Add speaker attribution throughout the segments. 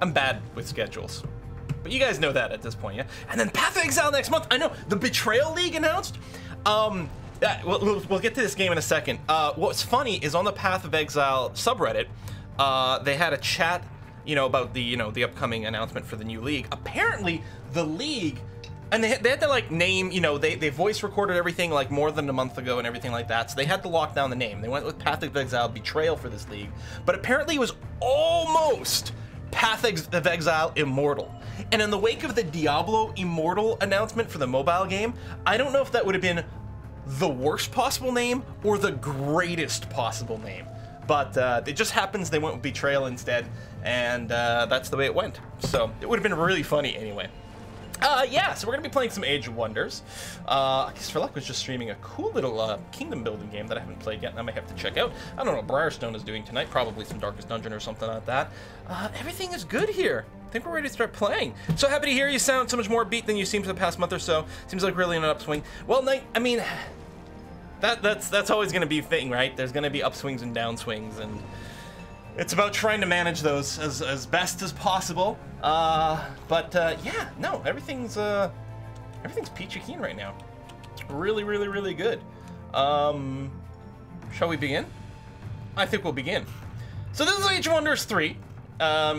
Speaker 1: I'm bad with schedules. But you guys know that at this point, yeah? And then Path of Exile next month. I know, the Betrayal League announced. We'll get to this game in a second. What's funny is on the Path of Exile subreddit, they had a chat, you know, about the, you know, the upcoming announcement for the new league. Apparently, the league, and they had to like name, you know, they voice recorded everything like more than a month ago and everything like that, so they had to lock down the name. They went with Path of Exile Betrayal for this league, but apparently it was almost Path of Exile Immortal. And in the wake of the Diablo Immortal announcement for the mobile game, I don't know if that would have been the worst possible name or the greatest possible name. But it just happens they went with Betrayal instead, and that's the way it went. So it would have been really funny anyway. Yeah, so we're going to be playing some Age of Wonders. I guess for luck was just streaming a cool little kingdom building game that I haven't played yet, and I might have to check out. I don't know what Briarstone is doing tonight, probably some Darkest Dungeon or something like that. Everything is good here. I think we're ready to start playing. So happy to hear you sound so much more beat than you seem for the past month or so. Seems like really in an upswing. Well, Knight, I mean, that's always going to be a thing, right? There's going to be upswings and downswings, and it's about trying to manage those as best as possible. Yeah, no, everything's peachy keen right now. Really, really, really good. Shall we begin? I think we'll begin. So this is Age of Wonders 3.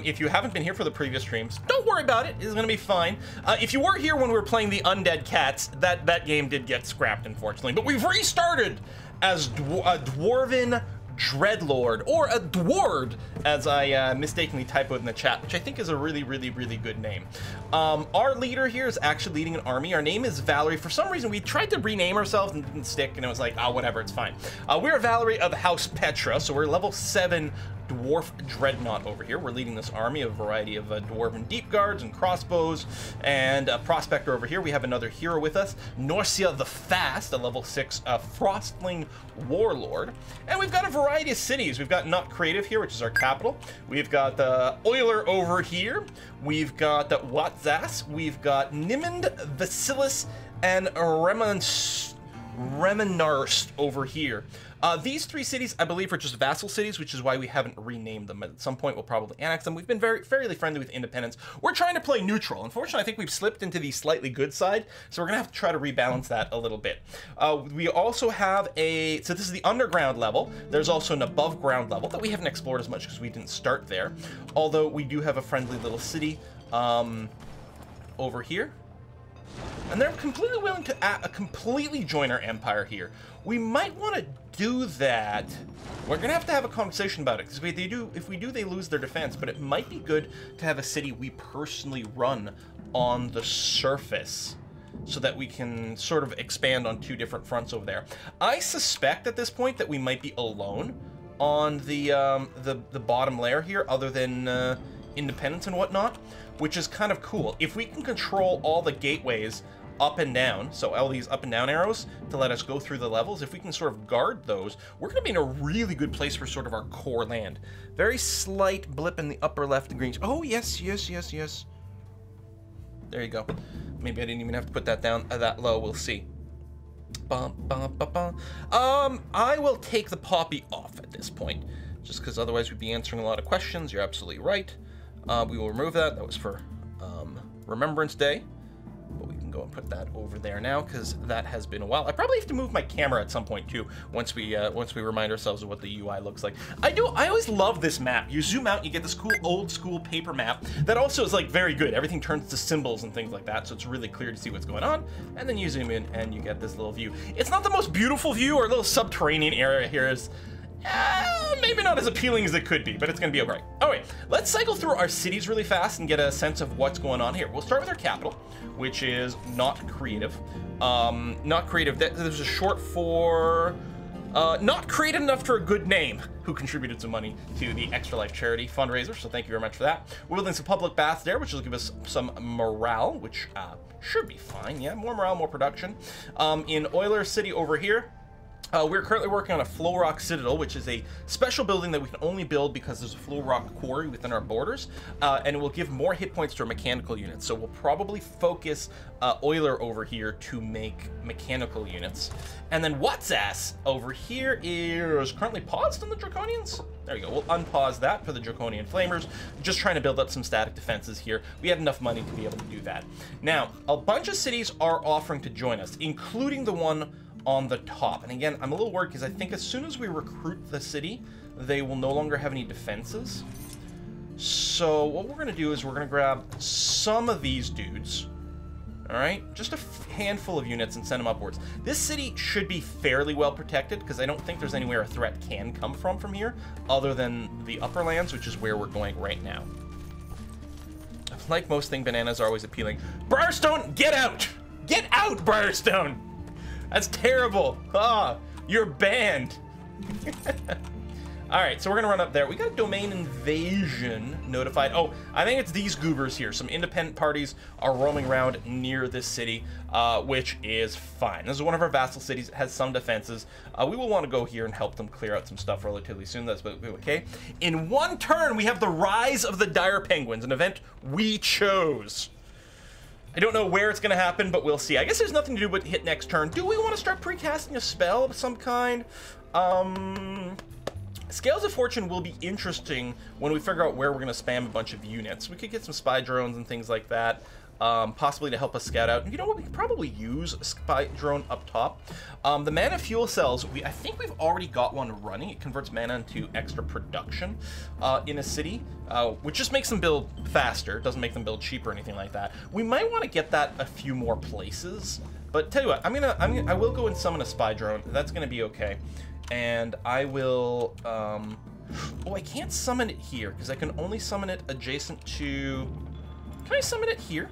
Speaker 1: If you haven't been here for the previous streams, don't worry about it. It's gonna be fine. If you were here when we were playing the Undead Cats, that game did get scrapped, unfortunately. But we've restarted as a Dwarven Dreadlord, or a Dward, as I mistakenly typoed in the chat, which I think is a really, really, really good name. Our leader here is actually leading an army. Our name is Valerie. For some reason, we tried to rename ourselves and didn't stick, and it was like, oh, whatever, it's fine. We're Valerie of House Petra, so we're level 7 Dwarf Dreadnought over here. We're leading this army, a variety of Dwarven Deep Guards and crossbows, and a Prospector over here. We have another hero with us, Norcia the Fast, a level 6 Frostling Warlord. And we've got a variety of cities. We've got Not Creative here, which is our capital. We've got Euler over here. We've got Watzas. We've got Nimond, Vasilis, and Remenarst over here. These 3 cities, I believe, are just vassal cities, which is why we haven't renamed them. At some point, we'll probably annex them. We've been fairly friendly with independents. We're trying to play neutral. Unfortunately, I think we've slipped into the slightly good side, so we're going to have to try to rebalance that a little bit. We also have so this is the underground level. There's also an above ground level that we haven't explored as much because we didn't start there. Although we do have a friendly little city over here. And they're completely willing to completely join our empire here. We might want to do that. We're gonna have to have a conversation about it, because if we do, they lose their defense. But it might be good to have a city we personally run on the surface, so that we can sort of expand on 2 different fronts over there. I suspect at this point that we might be alone on the bottom layer here, other than independence and whatnot, which is kind of cool. If we can control all the gateways up and down, so all these up and down arrows to let us go through the levels, if we can sort of guard those, we're going to be in a really good place for sort of our core land. Very slight blip in the upper left green. Oh, yes, yes, yes, yes. There you go. Maybe I didn't even have to put that down that low. We'll see. Bum, bum, bum, bum. I will take the poppy off at this point, just because otherwise we'd be answering a lot of questions. You're absolutely right. We will remove that. That was for Remembrance Day. But we can go and put that over there now, because that has been a while. I probably have to move my camera at some point too, once we remind ourselves of what the UI looks like. I always love this map. You zoom out, you get this cool old school paper map that also is like very good. Everything turns to symbols and things like that, so it's really clear to see what's going on. And then you zoom in and you get this little view. It's not the most beautiful view. Our little subterranean area here is maybe not as appealing as it could be, but it's gonna be alright. Alright, let's cycle through our cities really fast and get a sense of what's going on here. We'll start with our capital, which is Not Creative. Not Creative, there's a short for Not Creative Enough for a Good Name, who contributed some money to the Extra Life Charity fundraiser, so thank you very much for that. We're building some public baths there, which will give us some morale, which should be fine. Yeah, more morale, more production. In Euler City over here, we're currently working on a Flow Rock Citadel, which is a special building that we can only build because there's a Flow Rock quarry within our borders, and it will give more hit points to our mechanical units. So we'll probably focus Euler over here to make mechanical units. And then Watzas over here is currently paused on the Draconians. There we go. We'll unpause that for the Draconian Flamers. Just trying to build up some static defenses here. We had enough money to be able to do that. Now, a bunch of cities are offering to join us, including the one on the top. And again, I'm a little worried because I think as soon as we recruit the city, they will no longer have any defenses. So what we're going to do is we're going to grab some of these dudes. All right, just a handful of units and send them upwards. This city should be fairly well protected because I don't think there's anywhere a threat can come from here other than the upper lands, which is where we're going right now. Like most things, bananas are always appealing. Briarstone, get out! Get out, Briarstone! That's terrible. Ah, you're banned. All right, so we're gonna run up there. We got domain invasion notified. Oh, I think it's these goobers here. Some independent parties are roaming around near this city, which is fine. This is one of our vassal cities. It has some defenses. We will want to go here and help them clear out some stuff relatively soon. That's okay. In one turn, we have the Rise of the Dire Penguins, an event we chose. I don't know where it's going to happen, but we'll see. I guess there's nothing to do but hit next turn. Do we want to start precasting a spell of some kind? Scales of Fortune will be interesting when we figure out where we're going to spam a bunch of units. We could get some spy drones and things like that, possibly to help us scout out. You know what? We could probably use a spy drone up top. The mana fuel cells, I think we've already got one running. It converts mana into extra production in a city, which just makes them build faster. It doesn't make them build cheaper or anything like that. We might want to get that a few more places. But tell you what, I will go and summon a spy drone. That's going to be okay. And I will, oh, I can't summon it here because I can only summon it adjacent to, can I summon it here?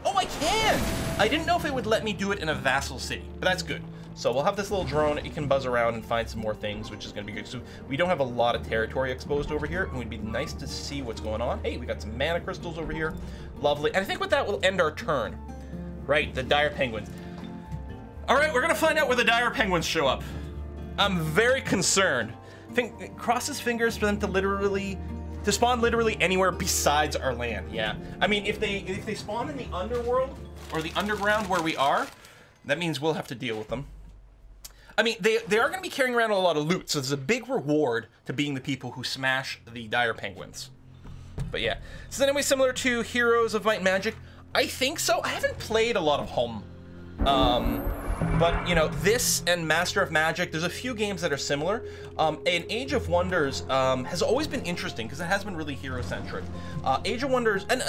Speaker 1: Oh, I can! I didn't know if it would let me do it in a vassal city, but that's good. So we'll have this little drone, it can buzz around and find some more things, which is gonna be good. So we don't have a lot of territory exposed over here, and it would be nice to see what's going on. Hey, we got some mana crystals over here. Lovely, and I think with that we'll end our turn. Right, the Dire Penguins. All right, we're gonna find out where the Dire Penguins show up. I'm very concerned. Cross his fingers for them to spawn literally anywhere besides our land. Yeah, I mean, if they spawn in the underworld or the underground where we are, that means we'll have to deal with them. I mean, they are going to be carrying around a lot of loot, so there's a big reward to being the people who smash the Dire Penguins. But yeah, is this anyway similar to Heroes of Might and Magic? I think so. I haven't played a lot of Home. But, you know, this and Master of Magic, there's a few games that are similar. And Age of Wonders has always been interesting because it has been really hero-centric. Age of Wonders, and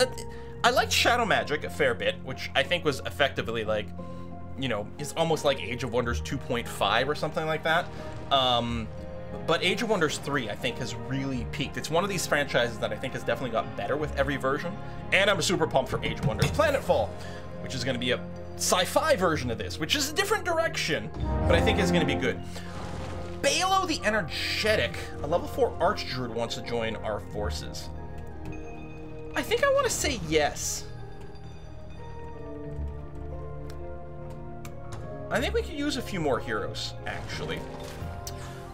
Speaker 1: I liked Shadow Magic a fair bit, which I think was effectively like, you know, is almost like Age of Wonders 2.5 or something like that. But Age of Wonders 3, I think, has really peaked. It's one of these franchises that I think has definitely got better with every version. And I'm super pumped for Age of Wonders Planetfall, which is going to be a sci-fi version of this, which is a different direction, but I think is going to be good. Balo the Energetic, a level 4 Archdruid, wants to join our forces. I think I want to say yes. I think we could use a few more heroes, actually.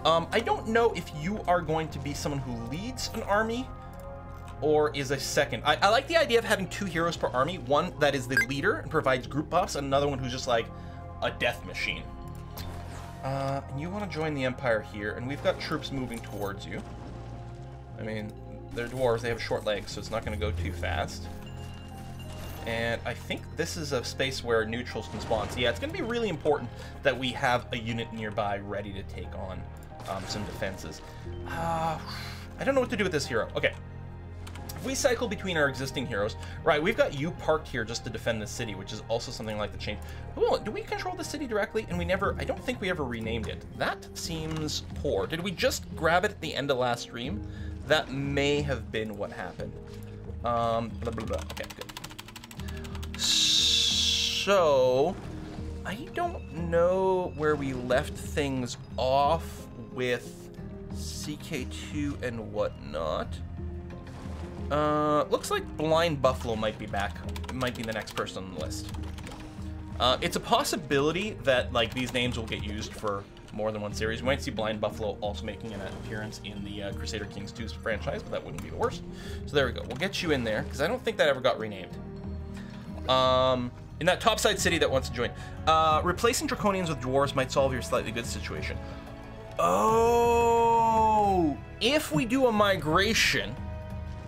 Speaker 1: I don't know if you are going to be someone who leads an army or is a second. I like the idea of having 2 heroes per army. One that is the leader and provides group buffs, and another one who's just like a death machine. And you want to join the Empire here, and we've got troops moving towards you. I mean, they're dwarves, they have short legs, so it's not going to go too fast. And I think this is a space where neutrals can spawn. So yeah, it's going to be really important that we have a unit nearby ready to take on some defenses. I don't know what to do with this hero. Okay. If we cycle between our existing heroes, right, we've got you parked here just to defend the city, which is also something like the change. Oh, do we control the city directly? And I don't think we ever renamed it. That seems poor. Did we just grab it at the end of last stream? That may have been what happened. Blah, blah, blah. Okay, good. So, I don't know where we left things off with CK2 and whatnot. Looks like Blind Buffalo might be back. It might be the next person on the list. It's a possibility that like these names will get used for more than one series. We might see Blind Buffalo also making an appearance in the Crusader Kings 2 franchise, but that wouldn't be the worst. So there we go. We'll get you in there because I don't think that ever got renamed. In that topside city that wants to join. Replacing Draconians with dwarves might solve your slightly good situation. Oh, So, if we do a migration,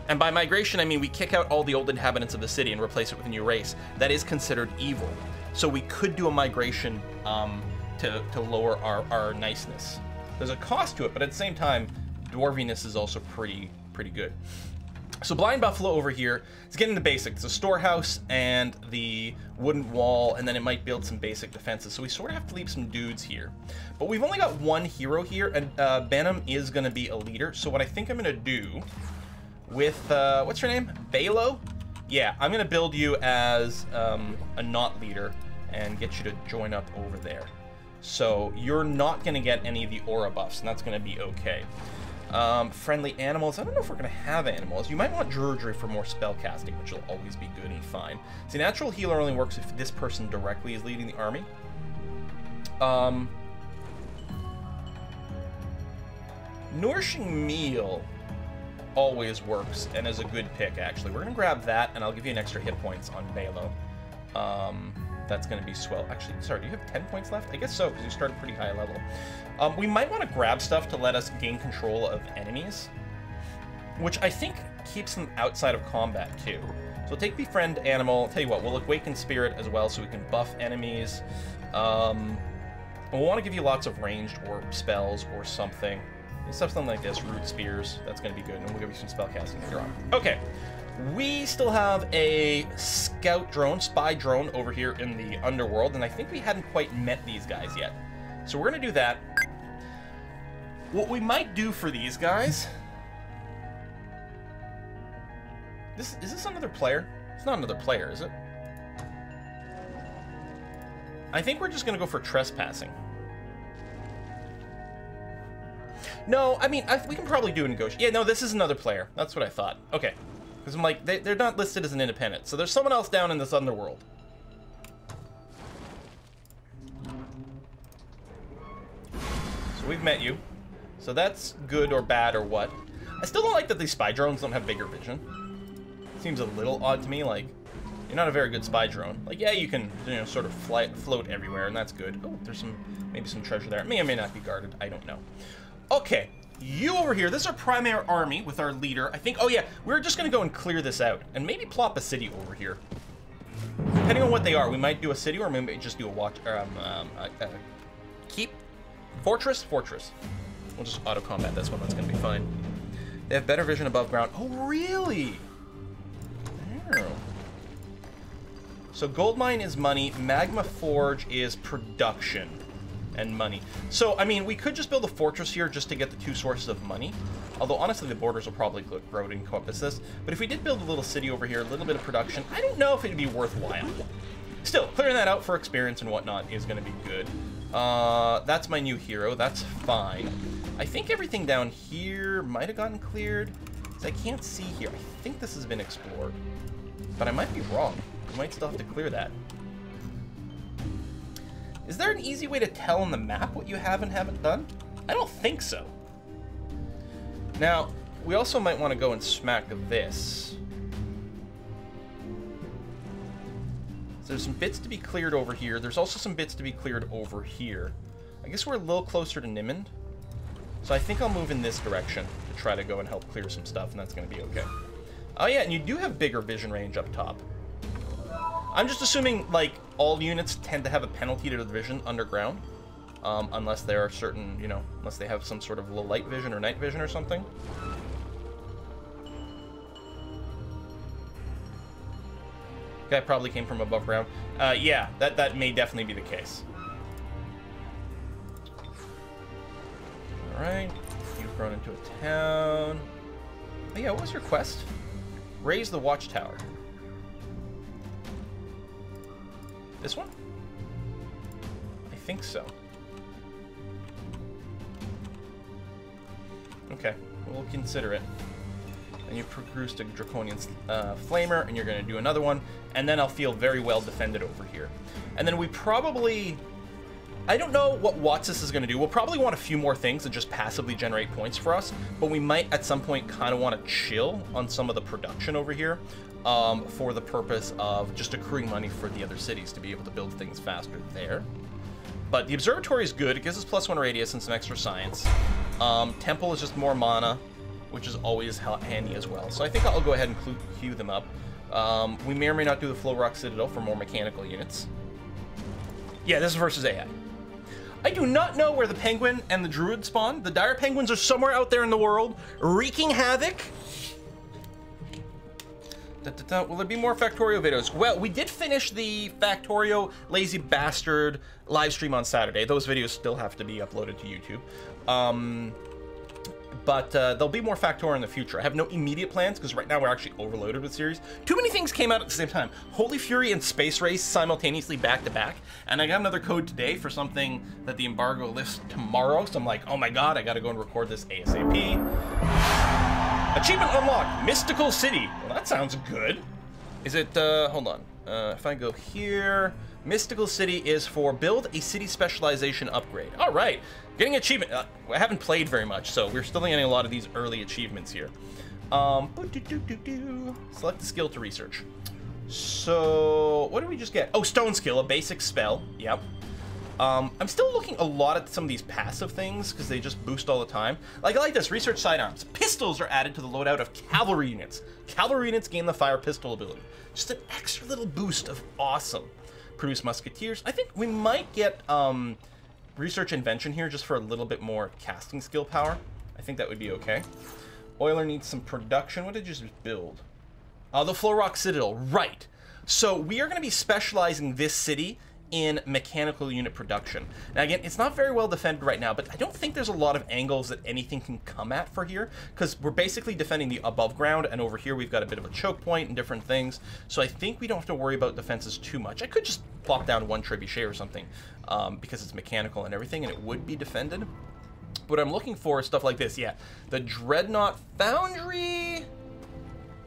Speaker 1: and by migration I mean we kick out all the old inhabitants of the city and replace it with a new race, that is considered evil. So we could do a migration to lower our niceness. There's a cost to it, but at the same time, dwarviness is also pretty good. So Blind Buffalo over here is getting the basics. The storehouse and the wooden wall, and then it might build some basic defenses. So we sort of have to leave some dudes here. But we've only got one hero here, and Benham is going to be a leader. So what I think I'm going to do with, what's your name? Balo? Yeah, I'm going to build you as a not leader and get you to join up over there. So you're not going to get any of the aura buffs, and that's going to be okay. Friendly animals. I don't know if we're going to have animals. You might want druidry for more spell casting, which will always be good and fine. See, natural healer only works if this person directly is leading the army. Nourishing meal always works and is a good pick, actually. We're going to grab that, and I'll give you an extra hit points on Balo. That's going to be swell. Actually, sorry, do you have 10 points left? I guess so, because you started pretty high level. We might want to grab stuff to let us gain control of enemies, which I think keeps them outside of combat, too. So take Befriend Animal. I'll tell you what, we'll Awaken Spirit as well, so we can buff enemies. We'll want to give you lots of ranged or spells or something. Something like this, Root Spears. That's going to be good, and we'll give you some spell casting later on. Okay. We still have a scout drone, spy drone over here in the underworld, and I think we hadn't quite met these guys yet. So we're going to do that. What we might do for these guys... Is this another player? It's not another player, is it? I think we're just going to go for trespassing. No, I mean, we can probably do a negotiation. Yeah, no, this is another player. That's what I thought. Okay. Because I'm like, they're not listed as an independent. So there's someone else down in this underworld. So we've met you. So that's good or bad or what. I still don't like that these spy drones don't have bigger vision. Seems a little odd to me, like, you're not a very good spy drone. Like, yeah, you can, you know, sort of float everywhere, and that's good. Oh, there's maybe some treasure there. It may or may not be guarded. I don't know. Okay. You over here, this is our primary army with our leader. I think, oh yeah, we're just going to go and clear this out. And maybe plop a city over here. Depending on what they are, we might do a city or maybe just do a watch, keep. Fortress? Fortress. We'll just auto-combat this one, that's going to be fine. They have better vision above ground. Oh, really? Oh. So gold mine is money, magma forge is production. And money. So, I mean, we could just build a fortress here just to get the two sources of money. Although, honestly, the borders will probably grow to encompass this. But if we did build a little city over here, a little bit of production, I don't know if it'd be worthwhile. Still, clearing that out for experience and whatnot is going to be good. That's my new hero. That's fine. I think everything down here might have gotten cleared. I can't see here. I think this has been explored. But I might be wrong. We might still have to clear that. Is there an easy way to tell on the map what you have and haven't done? I don't think so. Now, we also might want to go and smack this. So there's some bits to be cleared over here. There's also some bits to be cleared over here. I guess we're a little closer to Nimond. So I think I'll move in this direction to try to go and help clear some stuff, and that's going to be okay. Oh yeah, and you do have bigger vision range up top. I'm just assuming, like, all units tend to have a penalty to the vision underground. Unless there are certain, you know, unless they have some sort of low light vision or night vision or something. Guy probably came from above ground. Yeah, that may definitely be the case. Alright, you've grown into a town. Oh yeah, what was your quest? Raise the watchtower. This one? I think so. Okay, we'll consider it. And you've produced a Draconian Flamer, and you're going to do another one, and then I'll feel very well defended over here. And then we probably... I don't know what Watsis is going to do. We'll probably want a few more things that just passively generate points for us, but we might at some point kind of want to chill on some of the production over here for the purpose of just accruing money for the other cities to be able to build things faster there. But the observatory is good. It gives us +1 radius and some extra science. Temple is just more mana, which is always handy as well. So I think I'll go ahead and queue them up. We may or may not do the Flow Rock Citadel for more mechanical units. Yeah, this is versus AI. I do not know where the Penguin and the Druid spawn. The Dire Penguins are somewhere out there in the world, wreaking havoc. Will there be more Factorio videos? Well, we did finish the Factorio Lazy Bastard live stream on Saturday. Those videos still have to be uploaded to YouTube. But there'll be more Factorio in the future. I have no immediate plans because right now we're actually overloaded with series. Too many things came out at the same time. Holy Fury and Space Race simultaneously back to back. And I got another code today for something that the embargo lifts tomorrow. So I'm like, oh my god, I gotta go and record this ASAP. Achievement unlocked, Mystical City. Well, that sounds good. Is it, hold on. If I go here, Mystical City is for build a city specialization upgrade. All right, getting achievement. I haven't played very much, so we're still getting a lot of these early achievements here. Select the skill to research. So, what did we just get? Oh, Stone Skill, a basic spell. Yep. I'm still looking a lot at some of these passive things because they just boost all the time. Like, I like this. Research sidearms. Pistols are added to the loadout of cavalry units. Cavalry units gain the fire pistol ability. Just an extra little boost of awesome. Produce musketeers. I think we might get research invention here just for a little bit more casting skill power. I think that would be okay. Oiler needs some production. What did you just build? The Flow Rock Citadel. Right. So we are going to be specializing this city in mechanical unit production. Now again, it's not very well defended right now, but I don't think there's a lot of angles that anything can come at for here, because we're basically defending the above ground, and over here we've got a bit of a choke point and different things, so I think we don't have to worry about defenses too much. I could just plop down one Trebuchet or something, because it's mechanical and everything, and it would be defended. What I'm looking for is stuff like this, yeah. The Dreadnought Foundry.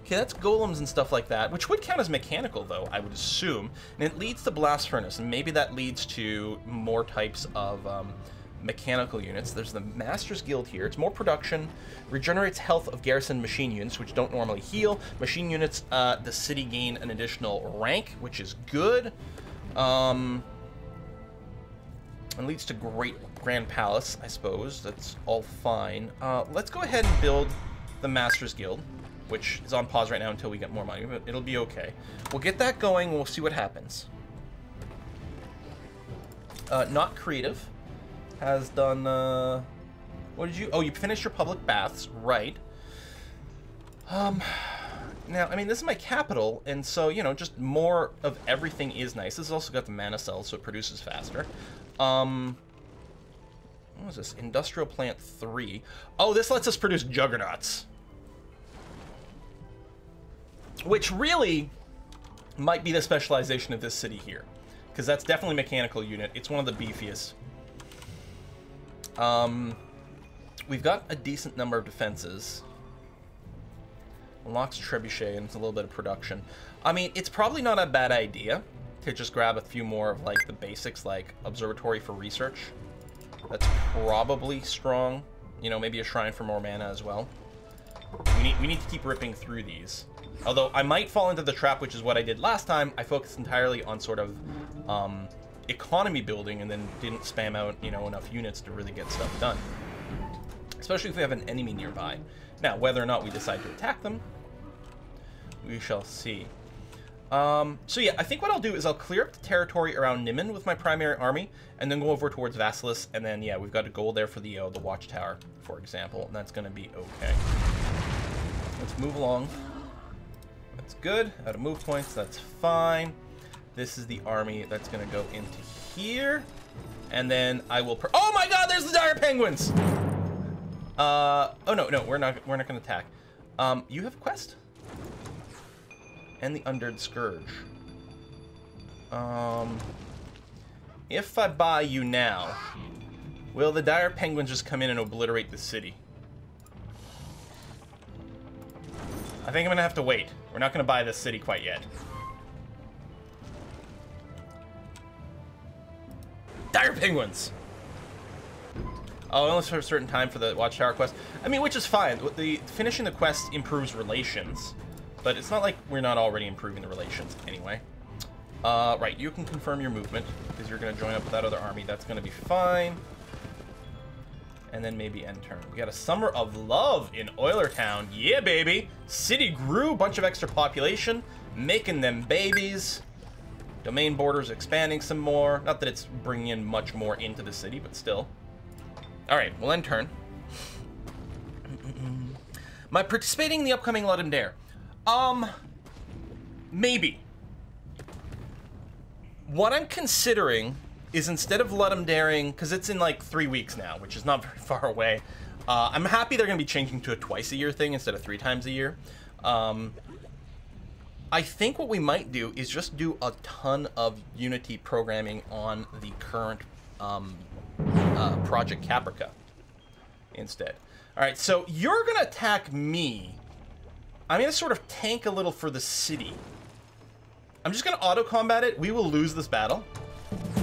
Speaker 1: Okay, that's golems and stuff like that, which would count as mechanical, though, I would assume. And it leads to Blast Furnace, and maybe that leads to more types of mechanical units. There's the Master's Guild here. It's more production, regenerates health of Garrison machine units, which don't normally heal. Machine units, the city gain an additional rank, which is good. And leads to Great Grand Palace, I suppose. That's all fine. Let's go ahead and build the Master's Guild, which is on pause right now until we get more money, but it'll be okay. We'll get that going, we'll see what happens. Not Creative has done, what did you, oh, you finished your public baths, right. Now, I mean, this is my capital, and so, you know, just more of everything is nice. This has also got the mana cells, so it produces faster. What was this? Industrial Plant 3. Oh, this lets us produce juggernauts. Which really might be the specialization of this city here, because that's definitely a mechanical unit. It's one of the beefiest. We've got a decent number of defenses. Unlocks Trebuchet and it's a little bit of production. I mean, it's probably not a bad idea to just grab a few more of like the basics, like Observatory for research. That's probably strong. You know, maybe a Shrine for more mana as well. We need to keep ripping through these. Although I might fall into the trap, which is what I did last time. I focused entirely on sort of economy building and then didn't spam out, you know, enough units to really get stuff done. Especially if we have an enemy nearby. Now, whether or not we decide to attack them, we shall see. So yeah, I think what I'll do is I'll clear up the territory around Nimon with my primary army, and then go over towards Vassilis, and then yeah, we've got a goal there for the Watchtower, for example, and that's going to be okay. Let's move along. That's good. Out of move points, that's fine. This is the army that's going to go into here, and then I will. Oh my God! There's the Dire Penguins. Oh no, we're not going to attack. You have a quest. And the Undead Scourge. If I buy you now, will the Dire Penguins just come in and obliterate the city? I think I'm gonna have to wait. We're not gonna buy this city quite yet. Dire Penguins! Oh, only for a certain time for the Watchtower quest. I mean, which is fine. Finishing the quest improves relations. But it's not like we're not already improving the relations anyway. Right, you can confirm your movement, because you're going to join up with that other army. That's going to be fine. And then maybe end turn. We got a Summer of Love in Oilertown. Yeah, baby! City grew, bunch of extra population, making them babies. Domain borders expanding some more. Not that it's bringing in much more into the city, but still. Alright, we'll end turn. Am I participating in the upcoming Let 'em Dare? Maybe. What I'm considering is instead of Let 'em Daring, because it's in like 3 weeks now, which is not very far away, I'm happy they're going to be changing to a twice-a-year thing instead of 3 times a year. I think what we might do is just do a ton of Unity programming on the current Project Caprica instead. Alright, so you're going to attack me. I'm going to sort of tank a little for the city. I'm just going to auto-combat it. We will lose this battle.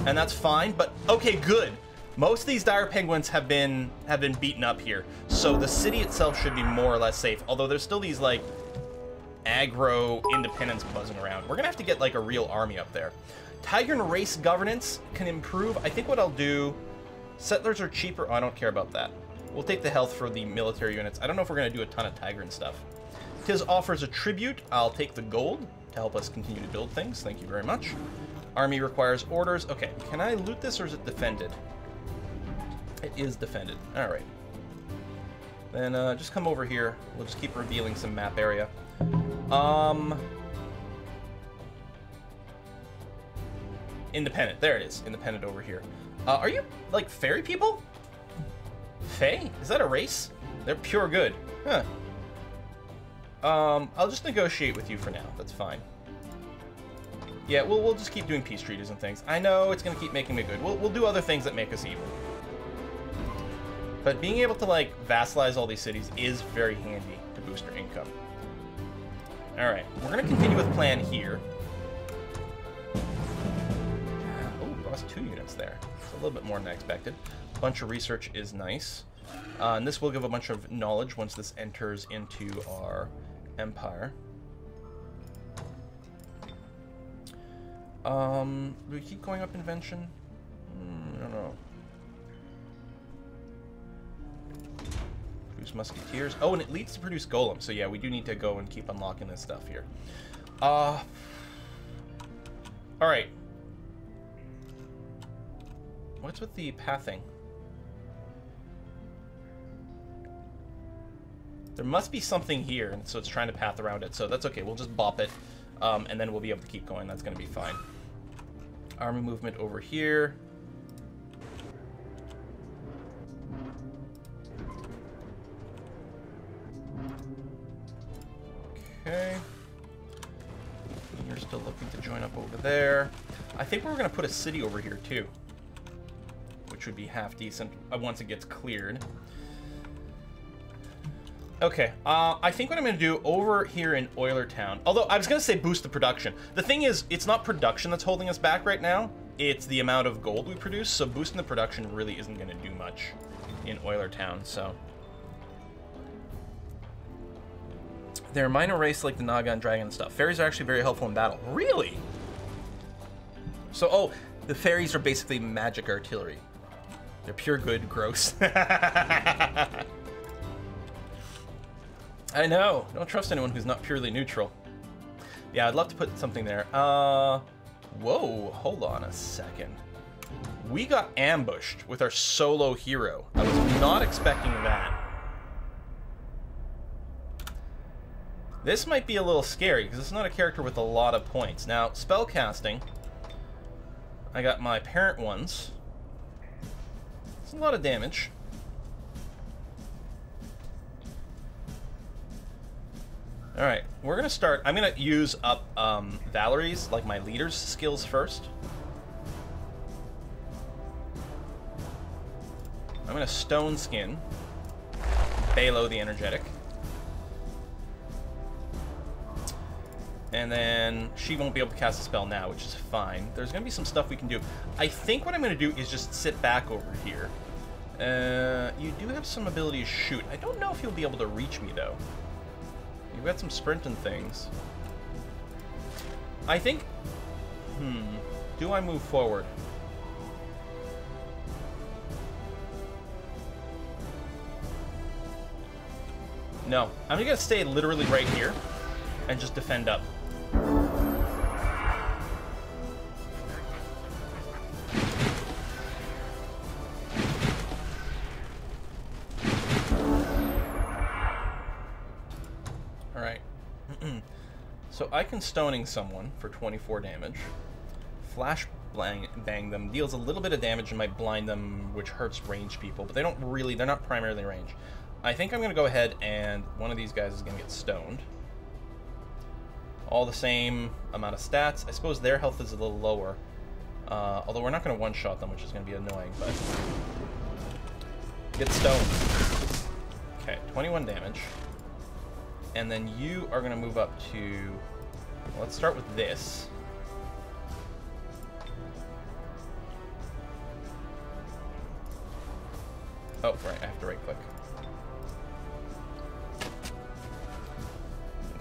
Speaker 1: And that's fine, but okay, good. Most of these dire penguins have been beaten up here, so the city itself should be more or less safe. Although there's still these like aggro independents buzzing around. We're gonna have to get like a real army up there. Tiger and race governance can improve. I think what I'll do, settlers are cheaper. Oh, I don't care about that. We'll take the health for the military units. I don't know if we're gonna do a ton of tiger and stuff. Tiz offers a tribute. I'll take the gold to help us continue to build things. Thank you very much. Army requires orders. Okay, can I loot this or is it defended? It is defended. Alright. Then just come over here. We'll just keep revealing some map area. Independent. There it is. Independent over here. Are you, like, fairy people? Fae? Is that a race? They're pure good. Huh. I'll just negotiate with you for now. That's fine. Yeah, we'll just keep doing peace treaties and things. I know it's going to keep making me good. We'll do other things that make us evil. But being able to, like, vassalize all these cities is very handy to boost our income. Alright, we're going to continue with plan here. Oh, lost 2 units there. It's a little bit more than I expected. A bunch of research is nice. And this will give a bunch of knowledge once this enters into our empire. Do we keep going up invention? I don't know. Produce musketeers. Oh, and it leads to produce golems. So yeah, we do need to go and keep unlocking this stuff here. All right. What's with the pathing? There must be something here, and so it's trying to path around it. So that's okay. We'll just bop it, and then we'll be able to keep going. That's going to be fine. Army movement over here. Okay. You're still looking to join up over there. I think we're going to put a city over here, too. Which would be half decent once it gets cleared. Okay, I think what I'm going to do over here in Oilertown, although I was going to say boost the production. The thing is, it's not production that's holding us back right now. It's the amount of gold we produce, so boosting the production really isn't going to do much in Oilertown, so. They're a minor race like the Naga and Dragon and stuff. Fairies are actually very helpful in battle. Really? So, oh, the fairies are basically magic artillery. They're pure good, gross. I know. Don't trust anyone who's not purely neutral. Yeah, I'd love to put something there. Whoa, hold on a second. We got ambushed with our solo hero. I was not expecting that. This might be a little scary, because it's not a character with a lot of points. Now, spellcasting. I got my parent ones. It's a lot of damage. Alright, we're going to start. I'm going to use up Valerie's, like my leader's skills first. I'm going to Stone Skin Balo the Energetic. And then she won't be able to cast a spell now, which is fine. There's going to be some stuff we can do. I think what I'm going to do is just sit back over here. You do have some ability to shoot. I don't know if you'll be able to reach me, though. You've got some sprinting things. I think Do I move forward? No. I'm gonna stay literally right here and just defend up. Alright. So I can stoning someone for 24 damage. Flash bang them, deals a little bit of damage and might blind them, which hurts range people, but they're not primarily range. I think I'm going to go ahead and one of these guys is going to get stoned. All the same amount of stats. I suppose their health is a little lower. Although we're not going to one-shot them, which is going to be annoying, but... Get stoned. Okay, 21 damage. And then you are going to move up to... Well, let's start with this. Oh, right, I have to right-click.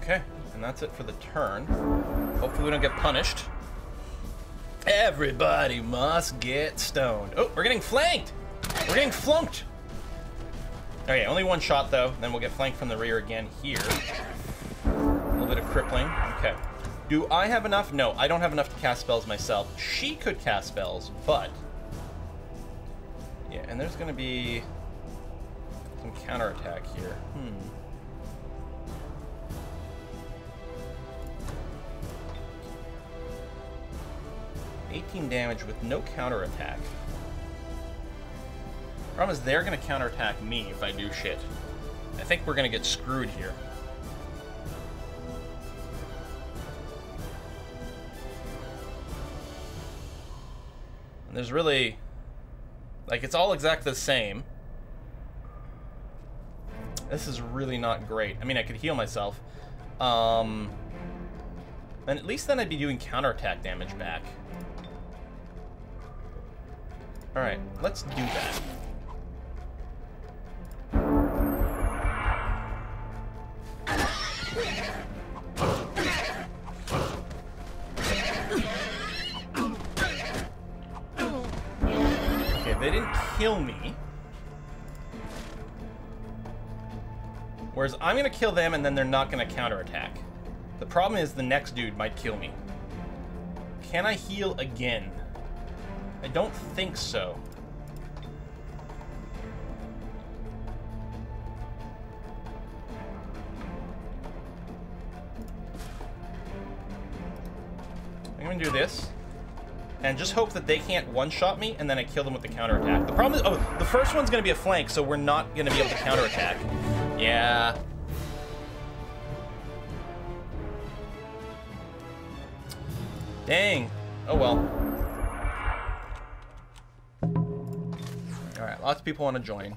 Speaker 1: Okay, and that's it for the turn. Hopefully we don't get punished. Everybody must get stoned. Oh, we're getting flanked! We're getting flunked! Okay, only one shot though, then we'll get flanked from the rear again here. A little bit of crippling. Okay. Do I have enough? No, I don't have enough to cast spells myself. She could cast spells, but... Yeah, and there's gonna be some counterattack here. 18 damage with no counterattack. Problem is they're gonna counterattack me if I do shit. I think we're gonna get screwed here. And there's really... Like, it's all exactly the same. This is really not great. I mean, I could heal myself. And at least then I'd be doing counterattack damage back. Alright, let's do that. Okay, they didn't kill me. Whereas I'm gonna kill them and then they're not gonna counterattack. The problem is the next dude might kill me. Can I heal again? I don't think so. I'm gonna do this and just hope that they can't one-shot me and then I kill them with the counterattack. The problem is, oh, the first one's gonna be a flank, so we're not gonna be able to counterattack. Yeah. Dang. Oh well. Alright, lots of people want to join.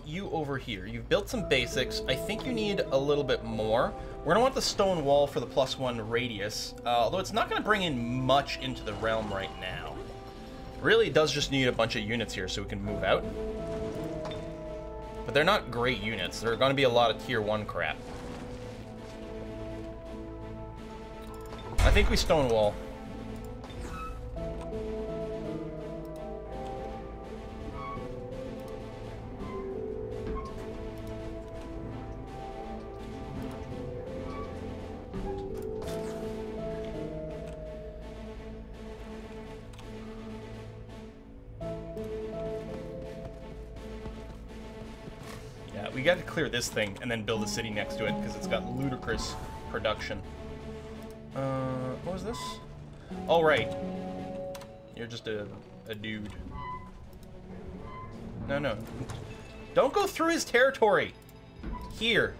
Speaker 1: You over here. You've built some basics. I think you need a little bit more. We're going to want the stone wall for the +1 radius, although it's not going to bring in much into the realm right now. Really, it does just need a bunch of units here so we can move out. But they're not great units. There are going to be a lot of tier 1 crap. I think we stone wall. We got to clear this thing and then build a city next to it because it's got ludicrous production. What was this? Oh, right. You're just a dude. No. Don't go through his territory. Here.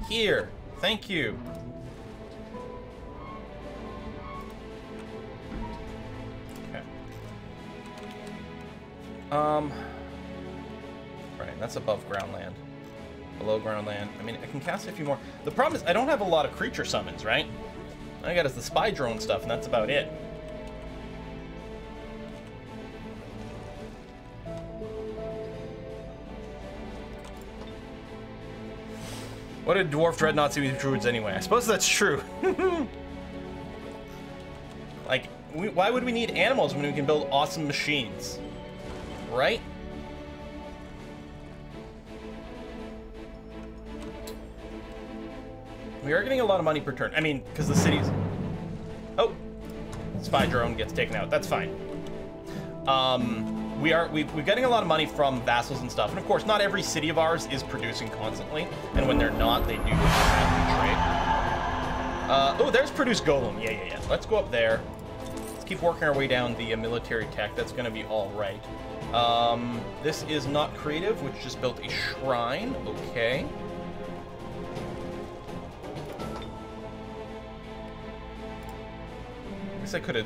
Speaker 1: Here. Thank you. Okay. Right, that's above ground land. Below ground land. I mean, I can cast a few more. The problem is I don't have a lot of creature summons, right? All I got is the spy drone stuff, and that's about it. What did Dwarf Dreadnought see with Druids anyway? I suppose that's true. Like, why would we need animals when we can build awesome machines? Right? We are getting a lot of money per turn. I mean, because the cities... Oh! Spy drone gets taken out. That's fine. We're getting a lot of money from vassals and stuff. And of course, not every city of ours is producing constantly. And when they're not, they do have to trade. Oh, there's produce golem. Yeah. Let's go up there. Let's keep working our way down the military tech. That's going to be all right. This is not creative, which just built a shrine. Okay.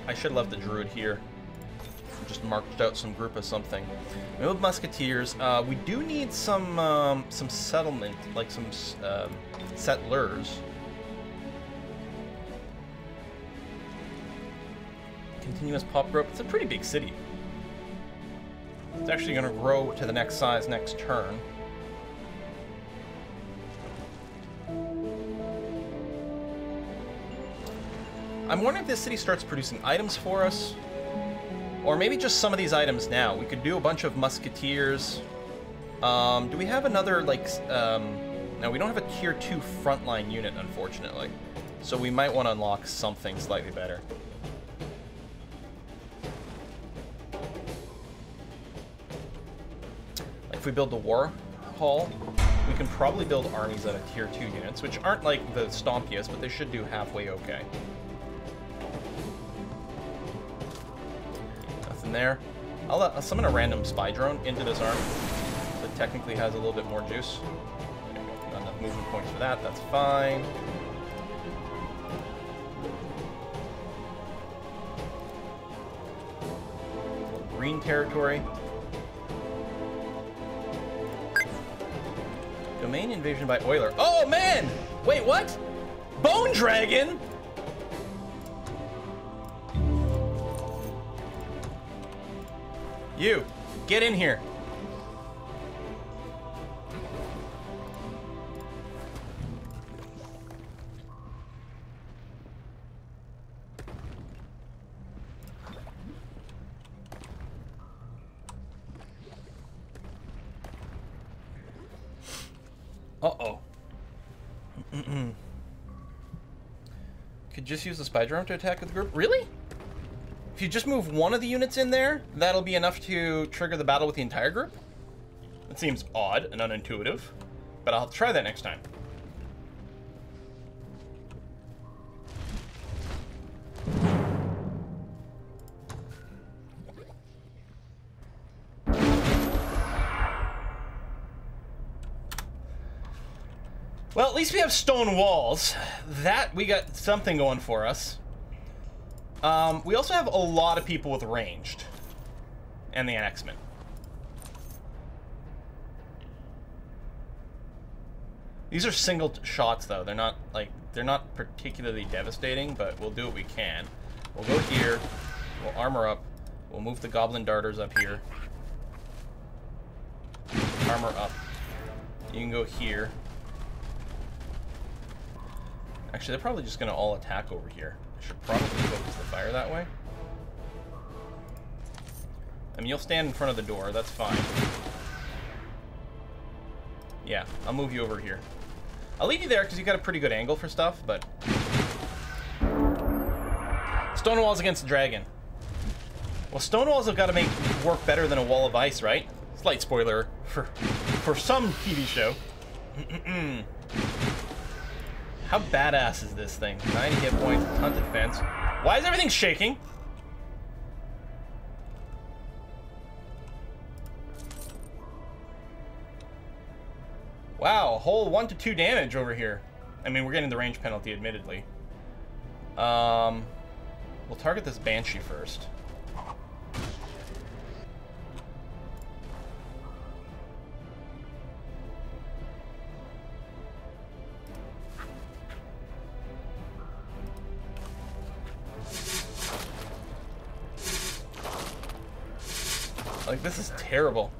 Speaker 1: I should have left the druid here. Just marked out some group of something. We have musketeers. We do need some settlement, like some settlers. Continuous pop growth. It's a pretty big city. It's actually going to grow to the next size next turn. I'm wondering if this city starts producing items for us. Or maybe just some of these items now. We could do a bunch of musketeers. Do we have another, like... No, we don't have a tier 2 frontline unit, unfortunately. So we might want to unlock something slightly better. Like if we build the war hall, we can probably build armies out of tier 2 units, which aren't like the stompiest, but they should do halfway okay. There. I'll summon a random spy drone into this army that technically has a little bit more juice. There you go. Not enough movement points for that. That's fine. Green territory. Domain invasion by Oiler. Oh man! Wait, what? Bone Dragon? You, get in here. Uh-oh. Could just use the spy drone to attack the group? Really? If you just move one of the units in there, that'll be enough to trigger the battle with the entire group? That seems odd and unintuitive, but I'll try that next time. Well, at least we have stone walls. That, we got something going for us. We also have a lot of people with ranged. And the annexment. These are single shots, though. They're not particularly devastating, but we'll do what we can. We'll go here. We'll armor up. We'll move the goblin darters up here. Armor up. You can go here. Actually, they're probably just going to all attack over here. I should probably focus the fire that way. I mean, you'll stand in front of the door. That's fine. Yeah, I'll move you over here. I'll leave you there because you got a pretty good angle for stuff, but... Stone walls against the dragon. Well, stone walls have got to work better than a wall of ice, right? Slight spoiler for some TV show. How badass is this thing? 90 hit points, tons of defense. Why is everything shaking? Wow, a whole 1 to 2 damage over here. I mean, we're getting the range penalty, admittedly. We'll target this Banshee first. Like, this is terrible.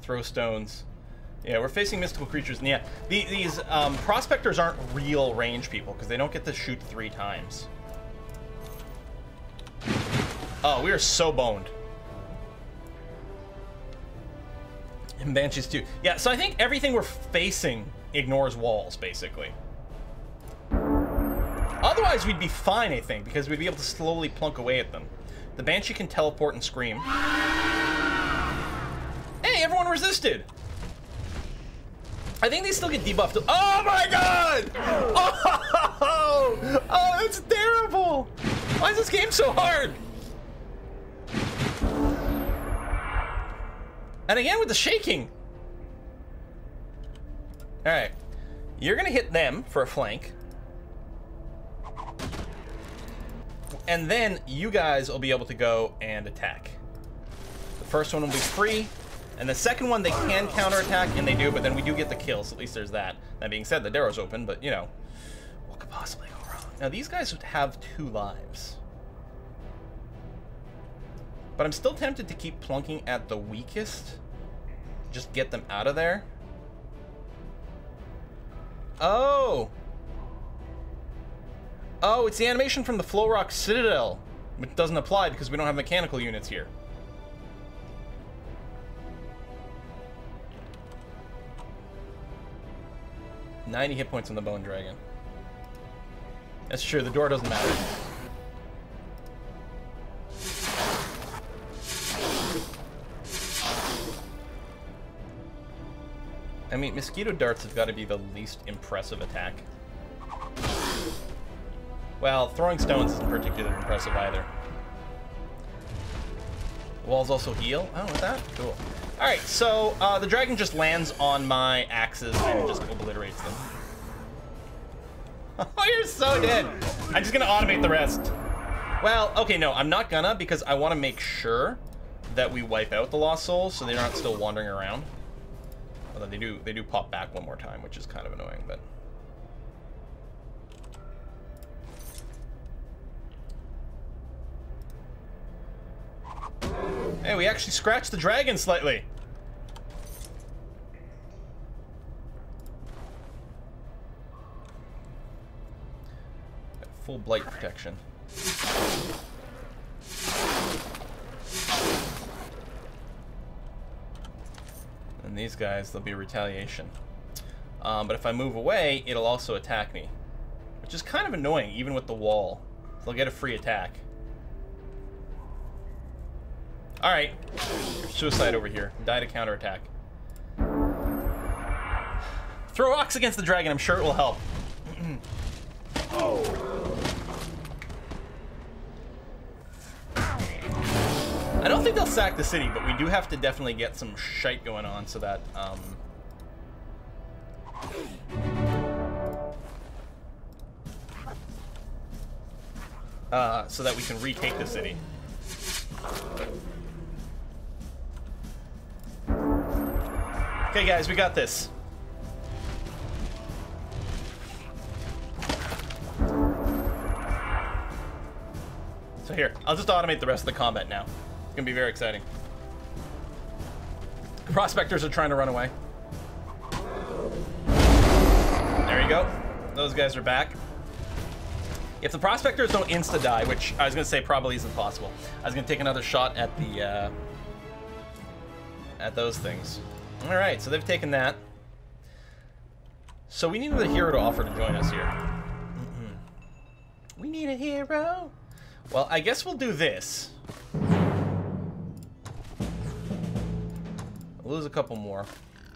Speaker 1: Throw stones. Yeah, we're facing mystical creatures, and yeah, these prospectors aren't real range people because they don't get to shoot 3 times. Oh, we are so boned. And Banshees too. Yeah, so I think everything we're facing ignores walls, basically. Otherwise, we'd be fine, I think, because we'd be able to slowly plunk away at them. The Banshee can teleport and scream. Hey, everyone resisted! I think they still get debuffed. Oh my god! Oh, that's terrible! Why is this game so hard? And again with the shaking. Alright. You're gonna hit them for a flank. And then you guys will be able to go and attack. The first one will be free. And the second one, they can counterattack, and they do, but then we do get the kills. At least there's that. That being said, the Darrow's open, but, you know, what could possibly go wrong? Now, these guys would have 2 lives. But I'm still tempted to keep plunking at the weakest. Just get them out of there. Oh! Oh, it's the animation from the Flowrock Citadel, which doesn't apply because we don't have mechanical units here. $90 hit points on the Bone Dragon. That's true, the door doesn't matter. I mean, mosquito darts have got to be the least impressive attack. Well, throwing stones isn't particularly impressive either. The walls also heal. Oh, what's that? Cool. Alright, so the dragon just lands on my axes and just obliterates them. Oh, you're so dead! I'm just gonna automate the rest. Well, okay, no, I'm not gonna, because I want to make sure that we wipe out the Lost Souls so they're not still wandering around. Although they do pop back one more time, which is kind of annoying, but... Hey, we actually scratched the dragon slightly. Full blight protection. And these guys, there'll be a retaliation. But if I move away, it'll also attack me. Which is kind of annoying, even with the wall. They'll get a free attack. Alright. Suicide over here. Die to counterattack. Throw rocks against the dragon, I'm sure it will help. I don't think they'll sack the city, but we do have to definitely get some shite going on so that, so that we can retake the city. Okay, guys, we got this. So here, I'll just automate the rest of the combat now. It's gonna be very exciting. Prospectors are trying to run away. There you go. Those guys are back. If the prospectors don't insta-die, which I was gonna say probably isn't possible, I was gonna take another shot at the at those things. All right, so they've taken that. So we need another hero to offer to join us here. We need a hero. Well, I guess we'll do this. We'll lose a couple more.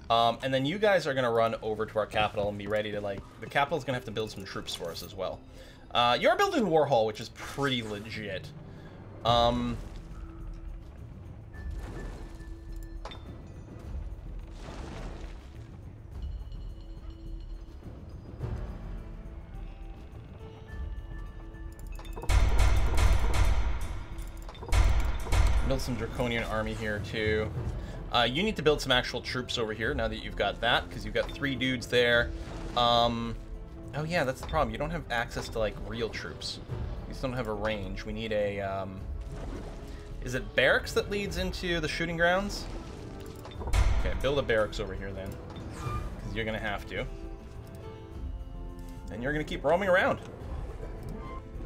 Speaker 1: And then you guys are going to run over to our capital and be ready to, like... The capital's going to have to build some troops for us as well. You're building the War Hall, which is pretty legit. Build some Draconian army here, too. You need to build some actual troops over here now that you've got that, because you've got 3 dudes there. Oh, yeah, that's the problem. You don't have access to, like, real troops. You just don't have a range. We need a, Is it Barracks that leads into the shooting grounds? Okay, build a Barracks over here, then. you're going to have to. And you're going to keep roaming around.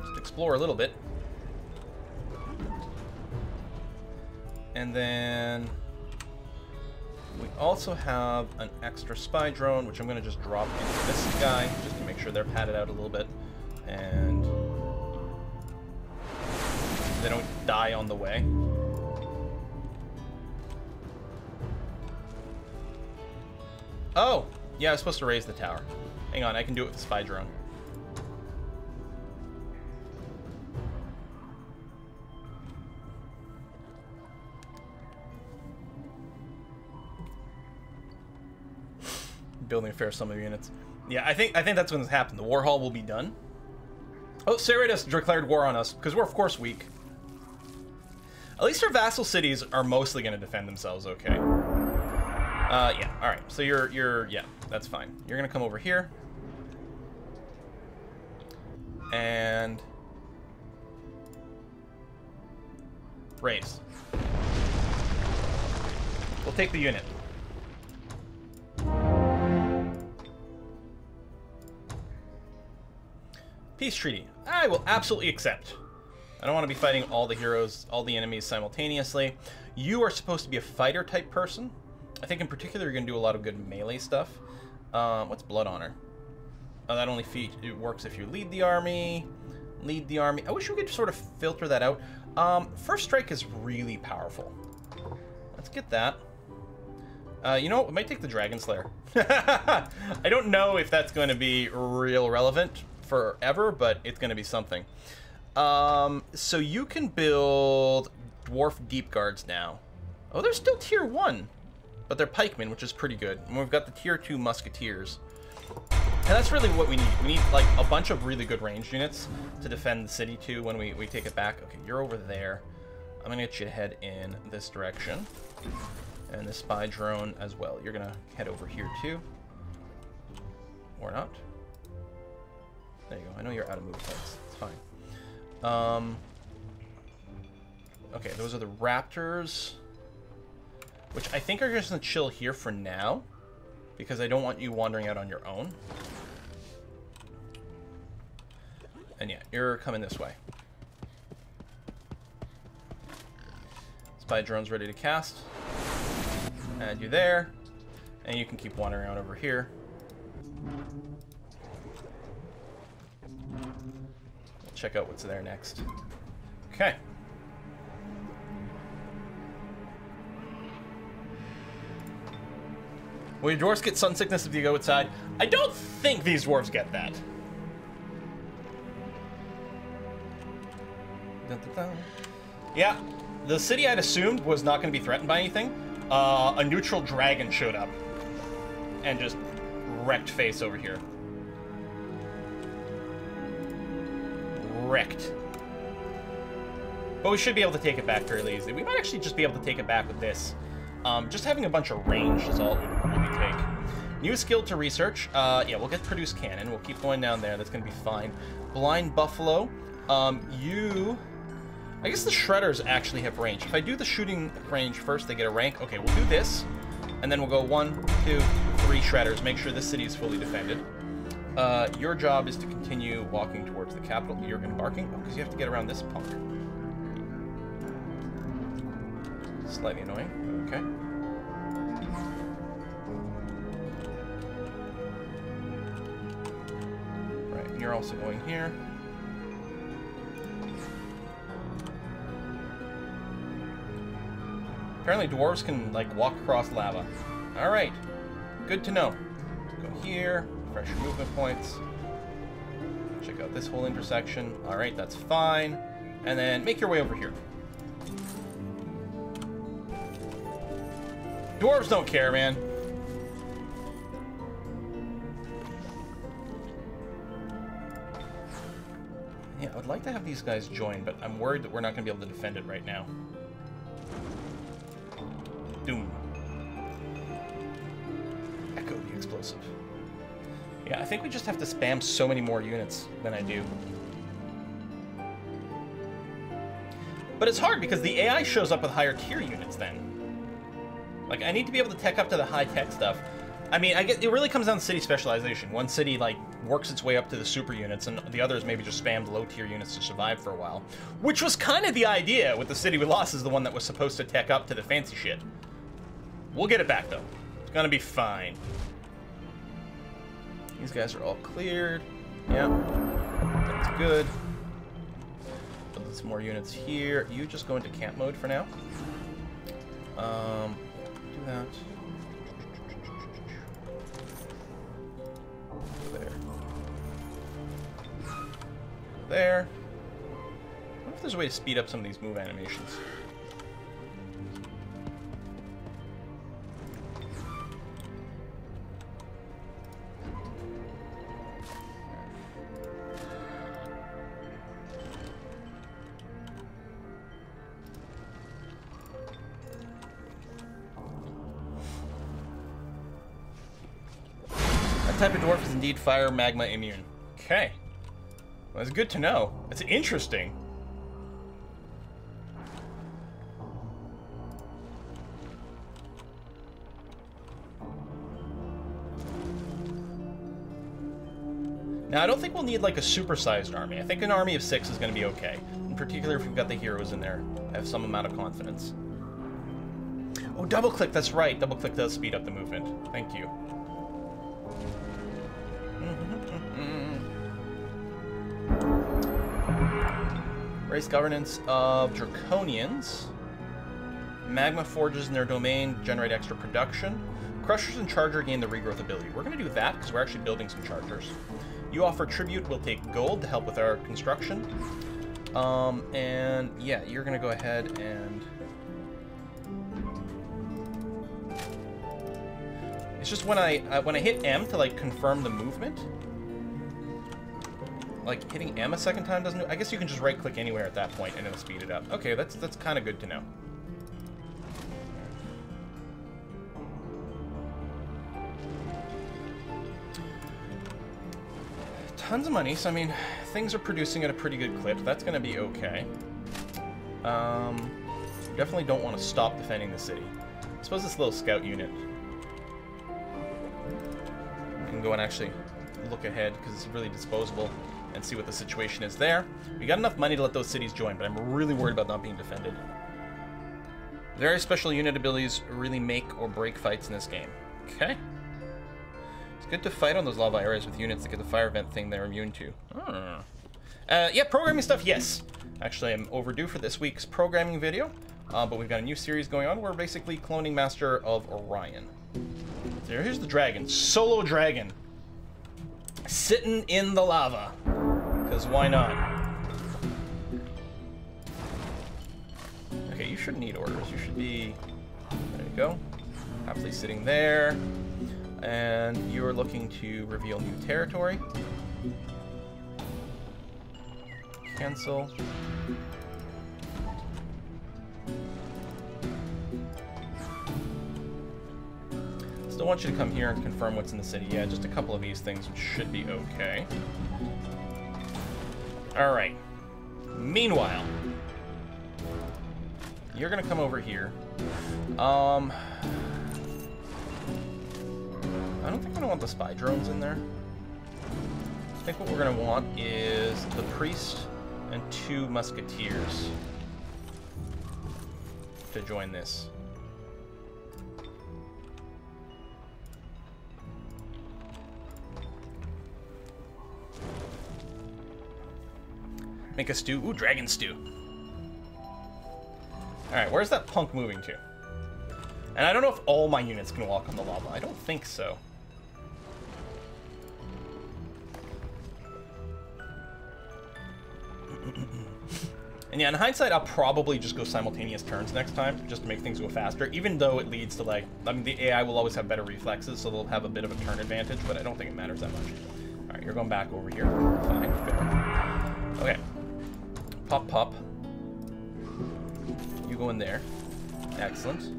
Speaker 1: Just explore a little bit. And then we also have an extra spy drone, which I'm going to just drop into this guy, just to make sure they're padded out a little bit. And they don't die on the way. Oh! Yeah, I was supposed to raise the tower. Hang on, I can do it with the spy drone. Building a fair sum of units. Yeah, I think that's when this happened. The war hall will be done. Oh, Serratus declared war on us, because we're of course weak. At least our vassal cities are mostly going to defend themselves okay. Yeah, alright. So yeah, that's fine. You're going to come over here. And raise. We'll take the unit. Peace treaty. I will absolutely accept. I don't want to be fighting all the heroes, all the enemies simultaneously. You are supposed to be a fighter type person. I think in particular you're going to do a lot of good melee stuff. What's Blood Honor? Oh, that only it works if you lead the army. Lead the army. I wish we could sort of filter that out. First Strike is really powerful. Let's get that. You know what? We might take the Dragon Slayer. I don't know if that's going to be real relevant forever, but it's going to be something. So you can build Dwarf Deep Guards now. Oh, they're still tier 1, but they're pikemen, which is pretty good. And we've got the tier 2 musketeers. And that's really what we need. We need like a bunch of really good ranged units to defend the city too when we take it back. Okay, you're over there. I'm gonna get you to head in this direction. And the spy drone as well. You're gonna head over here too. Or not. There you go. I know you're out of move points. It's fine. Okay, those are the raptors, which I think are just gonna chill here for now, because I don't want you wandering out on your own. And yeah, you're coming this way. Spy drone's ready to cast. Add you there, and you can keep wandering around over here. We'll check out what's there next. Okay. Will your dwarves get sun sickness if you go outside? I don't think these dwarves get that. Dun, dun, dun. Yeah, the city I'd assumed was not going to be threatened by anything. A neutral dragon showed up and just wrecked face over here. Wrecked. But we should be able to take it back fairly easily. We might actually just be able to take it back with this. Just having a bunch of range is all it would really take. New skill to research. Yeah, we'll get Produce Cannon. We'll keep going down there. That's going to be fine. Blind Buffalo. I guess the Shredders actually have range. If I do the shooting range first, they get a rank. Okay, we'll do this. And then we'll go 1, 2, 3 Shredders. Make sure this city is fully defended. Your job is to continue walking towards the capital. You're embarking? Oh, because you have to get around this punk. Slightly annoying. Okay. Right, you're also going here. Apparently dwarves can, like, walk across lava. Alright. Good to know. Go here. Refresh your movement points. Check out this whole intersection. Alright, that's fine. And then make your way over here. Dwarves don't care, man. Yeah, I would like to have these guys join, but I'm worried that we're not going to be able to defend it right now. Doom. Echo the explosive. Yeah, I think we just have to spam so many more units than I do. But it's hard because the AI shows up with higher tier units then. Like, I need to be able to tech up to the high-tech stuff. I mean, I get it really comes down to city specialization. One city, like, works its way up to the super units, and the others maybe just spammed low-tier units to survive for a while. Which was kind of the idea with the city we lost, is the one that was supposed to tech up to the fancy shit. We'll get it back, though. It's gonna be fine. These guys are all cleared. Yeah. That's good. Build some more units here. You just go into camp mode for now. Do that. There. I wonder if there's a way to speed up some of these move animations. That type of dwarf is indeed fire magma immune. Okay. Well, that's good to know. It's interesting. Now, I don't think we'll need, like, a supersized army. I think an army of 6 is going to be okay. In particular, if we've got the heroes in there. I have some amount of confidence. Oh, double-click, that's right. Double-click does speed up the movement. Thank you. Race governance of Draconians. Magma forges in their domain generate extra production. Crushers and Charger gain the regrowth ability. We're going to do that because we're actually building some Chargers. You offer tribute, we'll take gold to help with our construction. And yeah, you're going to go ahead and... It's just when I hit M to like confirm the movement, like hitting M a second time doesn't. I guess you can just right click anywhere at that point and it'll speed it up. Okay, that's kind of good to know. Tons of money, so I mean, things are producing at a pretty good clip. That's going to be okay. Definitely don't want to stop defending the city. I suppose this little scout unit can go and actually look ahead because it's really disposable and see what the situation is there. We got enough money to let those cities join, but I'm really worried about not being defended. Various special unit abilities really make or break fights in this game. Okay. It's good to fight on those lava areas with units that get the fire vent thing they're immune to. Oh. Yeah, programming stuff, yes. Actually, I'm overdue for this week's programming video, but we've got a new series going on. We're basically cloning Master of Orion. So here's the dragon. Solo dragon. Sitting in the lava. Because why not? Okay, you shouldn't need orders. You should be... There you go. Happily sitting there. And you're looking to reveal new territory. Cancel. Still want you to come here and confirm what's in the city. Yeah, just a couple of these things, which should be okay. Alright. Meanwhile, you're gonna come over here. I don't think I want the spy drones in there. I think what we're gonna want is the priest and 2 musketeers to join this. Make a stew. Ooh, dragon stew. Alright, where's that punk moving to? And I don't know if all my units can walk on the lava. I don't think so. And yeah, in hindsight, I'll probably just go simultaneous turns next time, just to make things go faster, even though it leads to, like, I mean, the AI will always have better reflexes, so they'll have a bit of a turn advantage, but I don't think it matters that much. Alright, you're going back over here. Fine, fair. Okay. Pop, pop. You go in there. Excellent.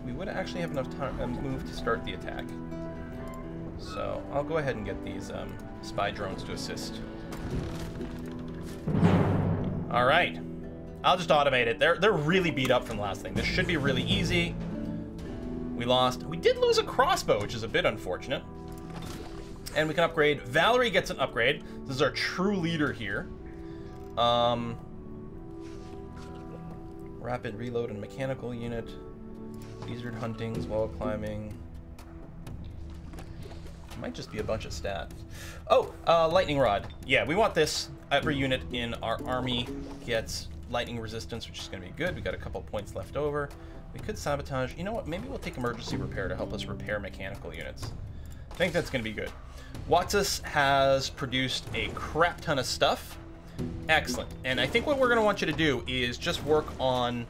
Speaker 1: We would actually have enough time move to start the attack. So I'll go ahead and get these spy drones to assist. All right. I'll just automate it. They're really beat up from the last thing. This should be really easy. We lost. We did lose a crossbow, which is a bit unfortunate. And we can upgrade. Valerie gets an upgrade. This is our true leader here. Rapid reload and mechanical unit. Lizard hunting, wall climbing. Might just be a bunch of stats. Oh, lightning rod. Yeah, we want this. Every unit in our army gets lightning resistance, which is going to be good. We got a couple points left over. We could sabotage. You know what? Maybe we'll take emergency repair to help us repair mechanical units. I think that's going to be good. Watsus has produced a crap ton of stuff. Excellent. And I think what we're going to want you to do is just work on...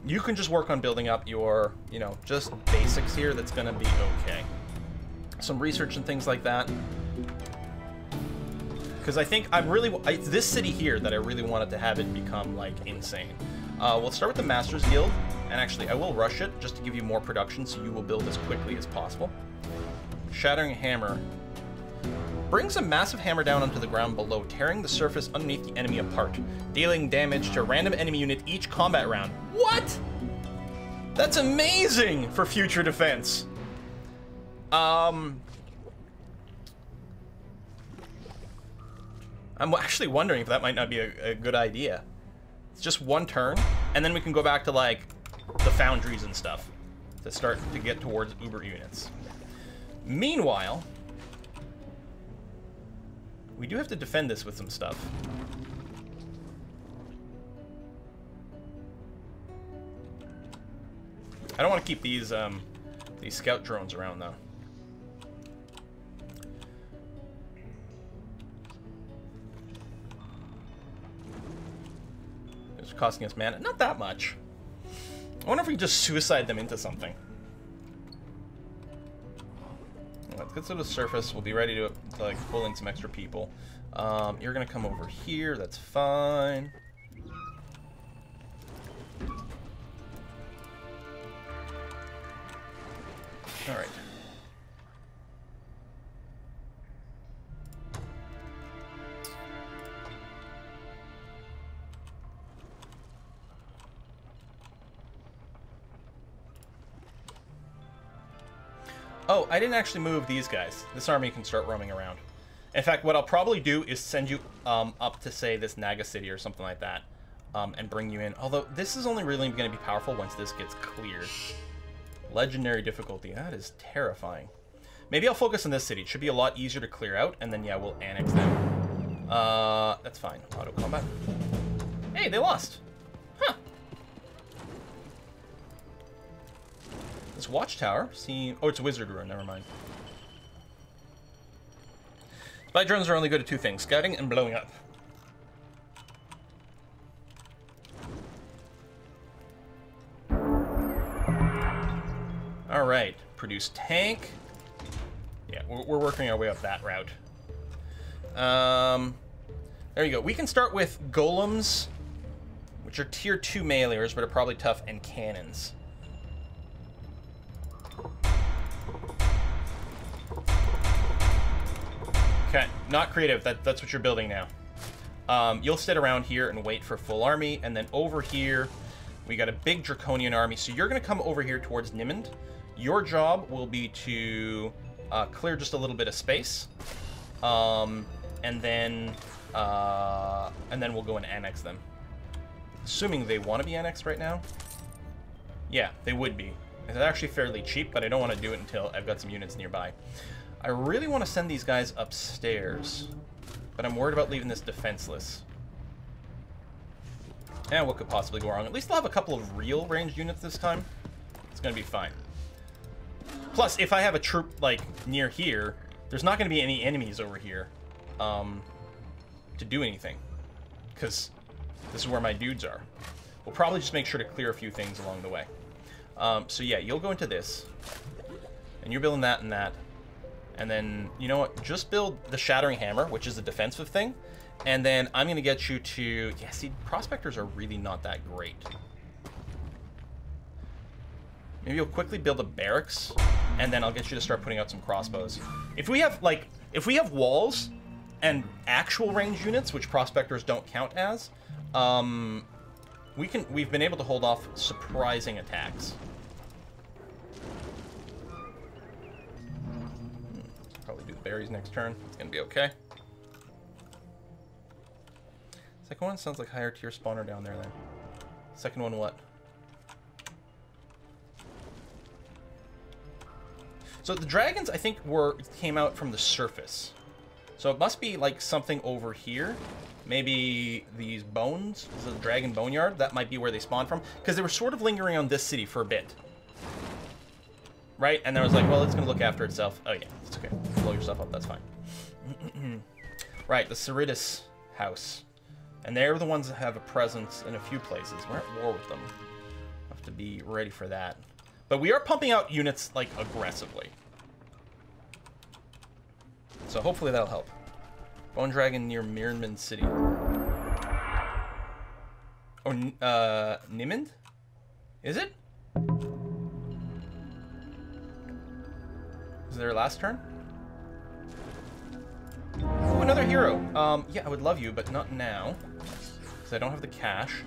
Speaker 1: You can just work on building up your, you know, just basics here. That's going to be okay. Some research and things like that. Because I think it's this city here that I really wanted to have it become, like, insane. We'll start with the Masters Guild. And actually, I will rush it just to give you more production so you will build as quickly as possible. Shattering Hammer. Brings a massive hammer down onto the ground below, tearing the surface underneath the enemy apart, dealing damage to a random enemy unit each combat round. What? That's amazing for future defense. I'm actually wondering if that might not be a good idea. It's just one turn, and then we can go back to, like, the foundries and stuff to start to get towards Uber units. Meanwhile, we do have to defend this with some stuff. I don't want to keep these scout drones around, though. It's costing us mana. Not that much. I wonder if we just suicide them into something. Let's get to the surface. We'll be ready to like pull in some extra people. You're gonna come over here. That's fine. All right. Oh, I didn't actually move these guys. This army can start roaming around. In fact, what I'll probably do is send you up to, say, this Naga city or something like that, and bring you in. Although, this is only really going to be powerful once this gets cleared. Legendary difficulty. That is terrifying. Maybe I'll focus on this city. It should be a lot easier to clear out, and then, yeah, we'll annex them. That's fine. Auto combat. Hey, they lost. Huh. This watchtower seems... Oh, it's a wizard ruin. Never mind. Spy drones are only good at two things: scouting and blowing up. All right. Produce tank. Yeah, we're working our way up that route. There you go. We can start with golems, which are tier 2 meleeers, but are probably tough, and cannons. Okay, not creative. That's what you're building now. You'll sit around here and wait for full army, and then over here, we got a big Draconian army. So you're going to come over here towards Nimmond. Your job will be to clear just a little bit of space, and then we'll go and annex them. Assuming they want to be annexed right now. Yeah, they would be. It's actually fairly cheap, but I don't want to do it until I've got some units nearby. I really want to send these guys upstairs, but I'm worried about leaving this defenseless. And what could possibly go wrong? At least I'll have a couple of real ranged units this time. It's going to be fine. Plus, if I have a troop, like, near here, there's not going to be any enemies over here to do anything, because this is where my dudes are. We'll probably just make sure to clear a few things along the way. So yeah, you'll go into this, and you're building that and that. And then, you know what, just build the Shattering Hammer, which is a defensive thing, and then I'm going to get you to... Yeah, see, Prospectors are really not that great. Maybe you'll quickly build a Barracks, and then I'll get you to start putting out some crossbows. If we have, like, if we have walls and actual ranged units, which Prospectors don't count as, We've been able to hold off surprising attacks. Probably do the berries next turn. It's gonna be okay. Second one sounds like higher tier spawner down there then. Second one what? So the dragons, I think, came out from the surface. So it must be like something over here. Maybe these bones, the dragon boneyard, that might be where they spawned from. Because they were sort of lingering on this city for a bit. Right? And then I was like, well, it's going to look after itself. Oh yeah, it's okay. Blow yourself up, that's fine. Right, the Ceritus house. And they're the ones that have a presence in a few places. We're at war with them. Have to be ready for that. But we are pumping out units, like, aggressively. So hopefully that'll help. Bone Dragon near Mirnman City. Or, Nimond? Is it? Is there a last turn? Ooh, another hero. Yeah, I would love you, but not now. Because I don't have the cash.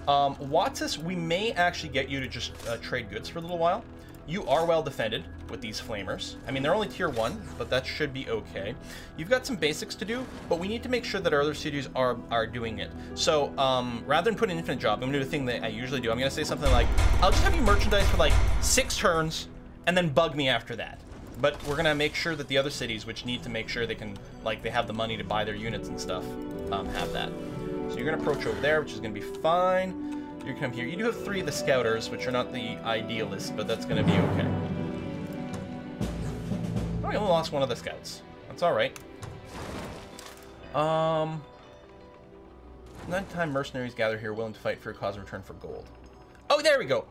Speaker 1: Watsis, we may actually get you to just trade goods for a little while. You are well defended with these flamers. I mean, they're only tier 1, but that should be okay. You've got some basics to do, but we need to make sure that our other cities are doing it. So, rather than put an infinite job, I'm going to do a thing that I usually do. I'm going to say something like, I'll just have you merchandise for like 6 turns, and then bug me after that. But we're going to make sure that the other cities, which need to make sure they can, like, they have the money to buy their units and stuff, have that. So you're going to approach over there, which is going to be fine. You come here. You do have 3 of the scouters, which are not the idealists, but that's going to be okay. Oh, we only lost 1 of the scouts. That's all right. Nighttime mercenaries gather here, willing to fight for your cause in return for gold. Oh, there we go.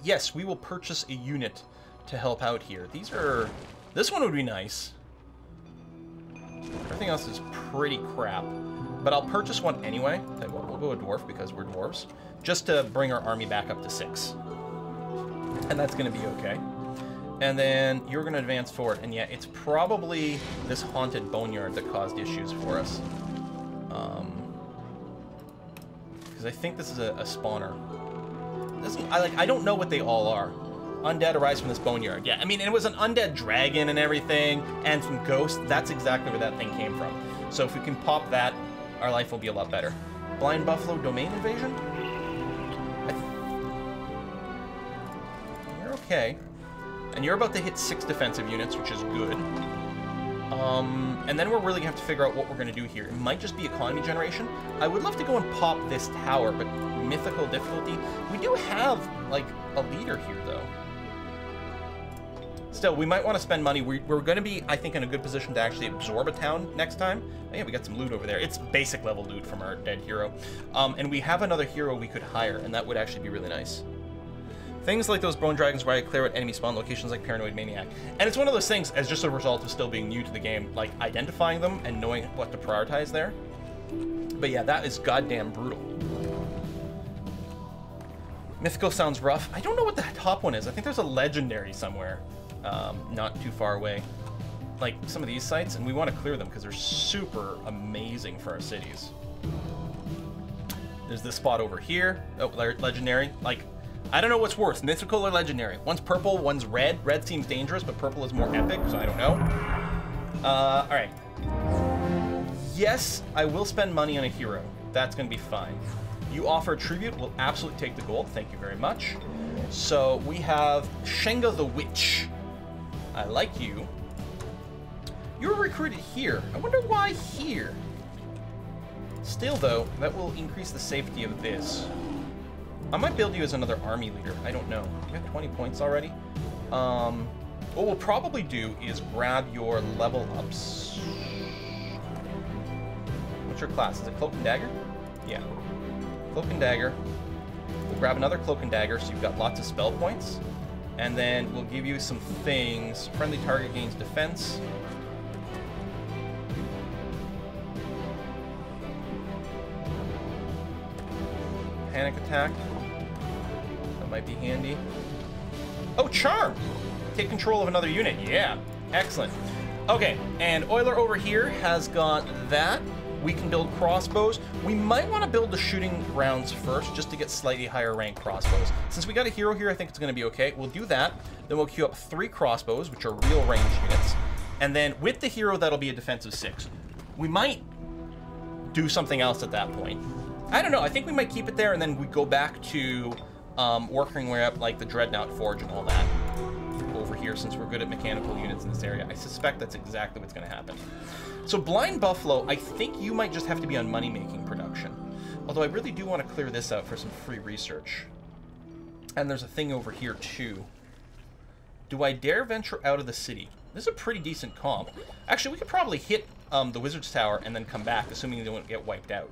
Speaker 1: Yes, we will purchase a unit to help out here. These are... This one would be nice. Everything else is pretty crap. But I'll purchase one anyway. We'll go a dwarf because we're dwarves. Just to bring our army back up to 6. And that's going to be okay. And then you're going to advance forward. And yeah, it's probably this haunted boneyard that caused issues for us. Because I think this is a spawner. I don't know what they all are. Undead arise from this boneyard. Yeah, I mean, it was an undead dragon and everything, and some ghosts. That's exactly where that thing came from. So if we can pop that, our life will be a lot better. Blind Buffalo domain invasion? You're okay. And you're about to hit 6 defensive units, which is good. And then we're really going to have to figure out what we're going to do here. It might just be economy generation. I would love to go and pop this tower, but mythical difficulty. We do have, like, a leader here, though. Still, we might want to spend money. We're going to be, I think, in a good position to actually absorb a town next time. Oh, yeah, we got some loot over there. It's basic level loot from our dead hero. And we have another hero we could hire, and that would actually be really nice. Things like those bone dragons where I clear out enemy spawn locations like Paranoid Maniac. And it's one of those things, as just a result of still being new to the game, like identifying them and knowing what to prioritize there. But yeah, that is goddamn brutal. Mythical sounds rough. I don't know what the top one is. I think there's a legendary somewhere. Not too far away. Like some of these sites, and we want to clear them because they're super amazing for our cities. There's this spot over here. Oh, legendary. Like, I don't know what's worse, mythical or legendary. One's purple, one's red. Red seems dangerous, but purple is more epic, so I don't know. Alright. Yes, I will spend money on a hero. That's going to be fine. You offer a tribute, we'll absolutely take the gold. Thank you very much. So we have Shengo the Witch. I like you. You were recruited here. I wonder why here. Still, though, that will increase the safety of this. I might build you as another army leader. I don't know. You have 20 points already. What we'll probably do is grab your level ups. What's your class? Is it Cloak and Dagger? Yeah. Cloak and Dagger. We'll grab another Cloak and Dagger so you've got lots of spell points. And then we'll give you some things. Friendly target gains defense. Panic attack. That might be handy. Oh, charm! Take control of another unit. Yeah, excellent. Okay, and Euler over here has got that. We can build crossbows. We might want to build the shooting rounds first, just to get slightly higher rank crossbows. Since we got a hero here, I think it's going to be okay. We'll do that. Then we'll queue up 3 crossbows, which are real range units. And then with the hero, that'll be a defensive 6. We might do something else at that point. I don't know. I think we might keep it there, and then we go back to working our way up, like the Dreadnought Forge and all that over here, since we're good at mechanical units in this area. I suspect that's exactly what's going to happen. So Blind Buffalo, I think you might just have to be on money-making production. Although I really do want to clear this out for some free research. And there's a thing over here, too. Do I dare venture out of the city? This is a pretty decent comp. Actually, we could probably hit the Wizard's Tower and then come back, assuming they won't get wiped out.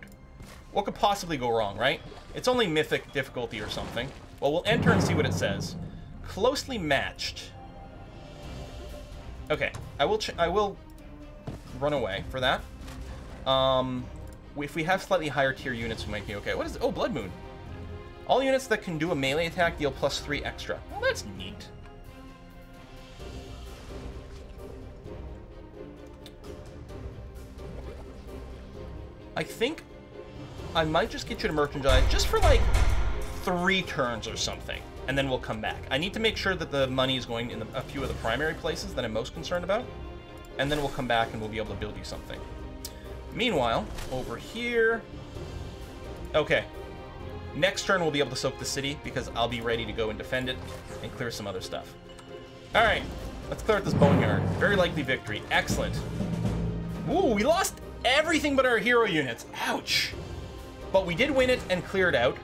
Speaker 1: What could possibly go wrong, right? It's only Mythic difficulty or something. Well, we'll enter and see what it says. Closely matched. Okay, I will run away for that. If we have slightly higher tier units, we might be okay. What is it? Oh, Blood Moon. All units that can do a melee attack deal +3 extra. Well, that's neat. I think I might just get you to merchandise just for like 3 turns or something, and then we'll come back. I need to make sure that the money is going in a few of the primary places that I'm most concerned about, and then we'll come back and we'll be able to build you something. Meanwhile, over here... Okay. Next turn we'll be able to soak the city, because I'll be ready to go and defend it and clear some other stuff. Alright, let's clear out this boneyard. Very likely victory. Excellent. Ooh, we lost everything but our hero units. Ouch. But we did win it and clear it out.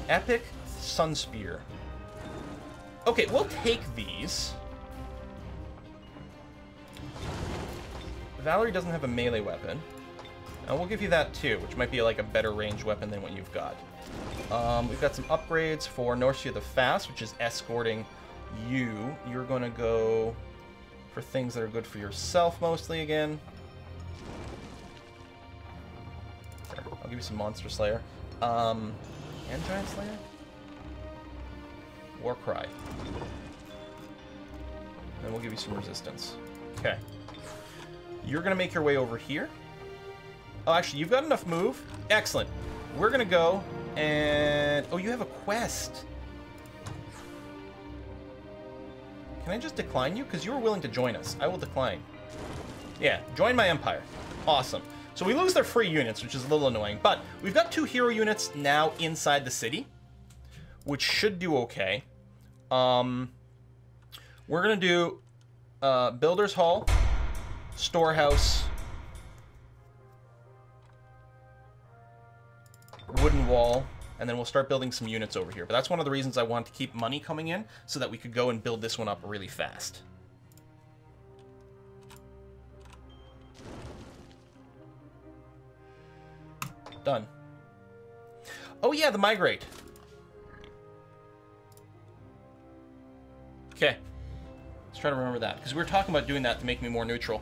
Speaker 1: Epic Sunspear. Okay, we'll take these. Valerie doesn't have a melee weapon. And we'll give you that too, which might be like a better range weapon than what you've got. We've got some upgrades for Norcia the Fast, which is escorting you. You're going to go for things that are good for yourself mostly again. There, I'll give you some Monster Slayer. And Giant Slayer? Warcry. And we'll give you some resistance. Okay. You're going to make your way over here. Oh, actually, you've got enough move. Excellent. We're going to go and... Oh, you have a quest. Can I just decline you? Because you were willing to join us. I will decline. Yeah, join my empire. Awesome. So we lose their free units, which is a little annoying. But we've got 2 hero units now inside the city, which should do okay. We're going to do Builder's Hall, Storehouse, Wooden Wall, and then we'll start building some units over here. But that's one of the reasons I want to keep money coming in, so that we could go and build this one up really fast. Done. Oh yeah, the migrate. Okay. Let's try to remember that, because we were talking about doing that to make me more neutral.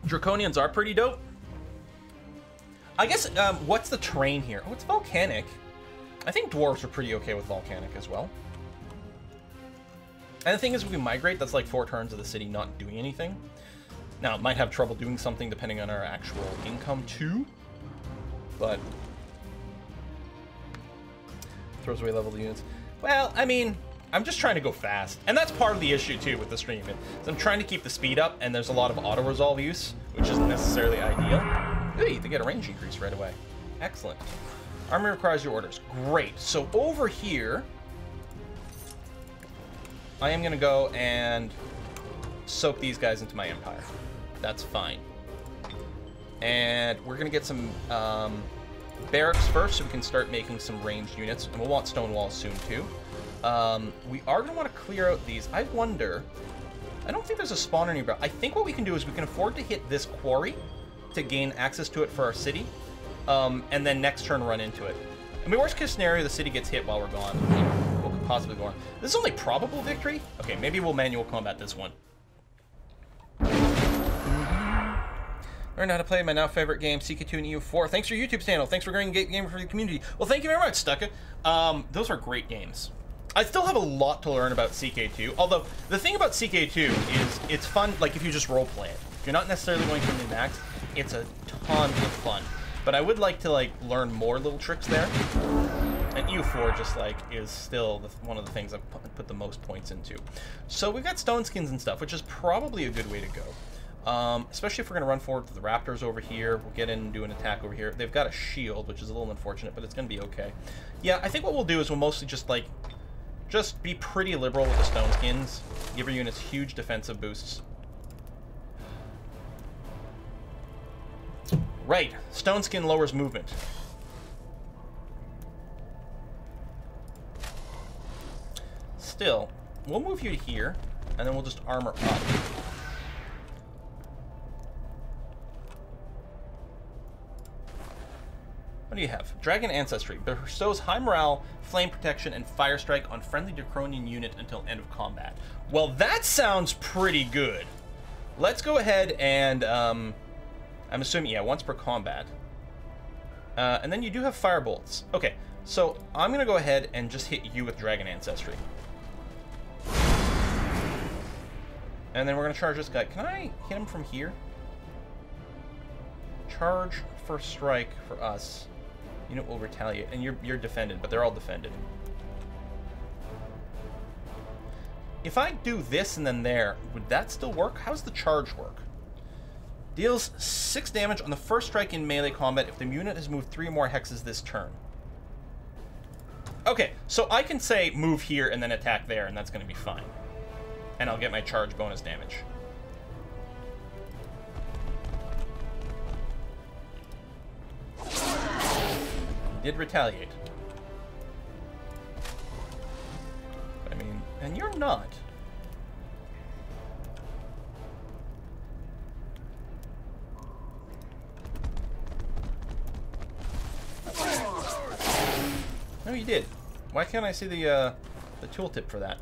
Speaker 1: Draconians are pretty dope. I guess, what's the terrain here? Oh, it's volcanic. I think dwarves are pretty okay with volcanic as well. And the thing is, if we migrate, that's like 4 turns of the city not doing anything. Now, it might have trouble doing something depending on our actual income too, but throws away leveled units. Well, I mean, I'm just trying to go fast, and that's part of the issue too with the stream. I'm trying to keep the speed up, and there's a lot of auto-resolve use, which isn't necessarily ideal. Hey, they get a range increase right away. Excellent. Army requires your orders. Great. So over here, I am going to go and soak these guys into my empire. That's fine. And we're going to get some barracks first, so we can start making some ranged units. And we'll want stone walls soon, too. We are going to want to clear out these. I wonder... I don't think there's a spawner nearby. I think what we can do is we can afford to hit this quarry to gain access to it for our city, and then next turn run into it. I mean, worst case scenario, the city gets hit while we're gone. What could possibly go on? This is only probable victory? Okay, maybe we'll manual combat this one. Learn how to play my now favorite game, CK2 and EU4. Thanks for your YouTube channel. Thanks for growing game for the community. Well, thank you very much, Stucka. Those are great games. I still have a lot to learn about CK2, although the thing about CK2 is it's fun, like, if you just roleplay it. If you're not necessarily going to min-max, it's a ton of fun. But I would like to, like, learn more little tricks there. And EU4 just, like, is still one of the things I've put the most points into. So we've got stone skins and stuff, which is probably a good way to go. Especially if we're going to run forward to the raptors over here. We'll get in and do an attack over here. They've got a shield, which is a little unfortunate, but it's going to be okay. Yeah, I think what we'll do is we'll mostly just, like, just be pretty liberal with the stone skins. Give your units huge defensive boosts. Right, stone skin lowers movement. Still, we'll move you to here, and then we'll just armor up. What do you have? Dragon Ancestry. Bestows high morale, flame protection, and fire strike on friendly Draconian unit until end of combat. Well, that sounds pretty good. Let's go ahead and, I'm assuming, yeah, once per combat. And then you do have fire bolts. Okay, so I'm going to go ahead and just hit you with Dragon Ancestry. And then we're going to charge this guy. Can I hit him from here? Charge first strike for us. Unit will retaliate. And you're defended, but they're all defended. If I do this and then there, would that still work? How's the charge work? Deals 6 damage on the first strike in melee combat if the unit has moved 3 or more hexes this turn. Okay, so I can say move here and then attack there, and that's going to be fine. And I'll get my charge bonus damage. Did retaliate. I mean, and you're not. No, you did. Why can't I see the tooltip for that?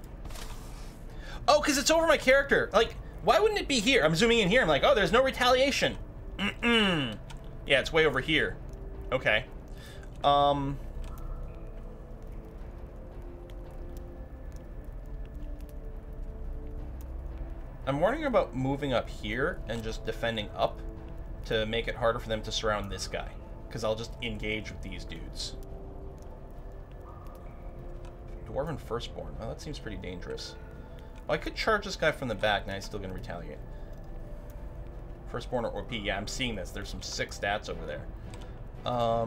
Speaker 1: Oh, because it's over my character. Like, why wouldn't it be here? I'm zooming in here. I'm like, oh, there's no retaliation. Yeah, it's way over here. Okay. I'm worrying about moving up here and just defending up to make it harder for them to surround this guy. Because I'll just engage with these dudes. Dwarven Firstborn. Oh, that seems pretty dangerous. Well, I could charge this guy from the back, and he's still going to retaliate. Firstborn or OP. Yeah, I'm seeing this. There's some sick stats over there. I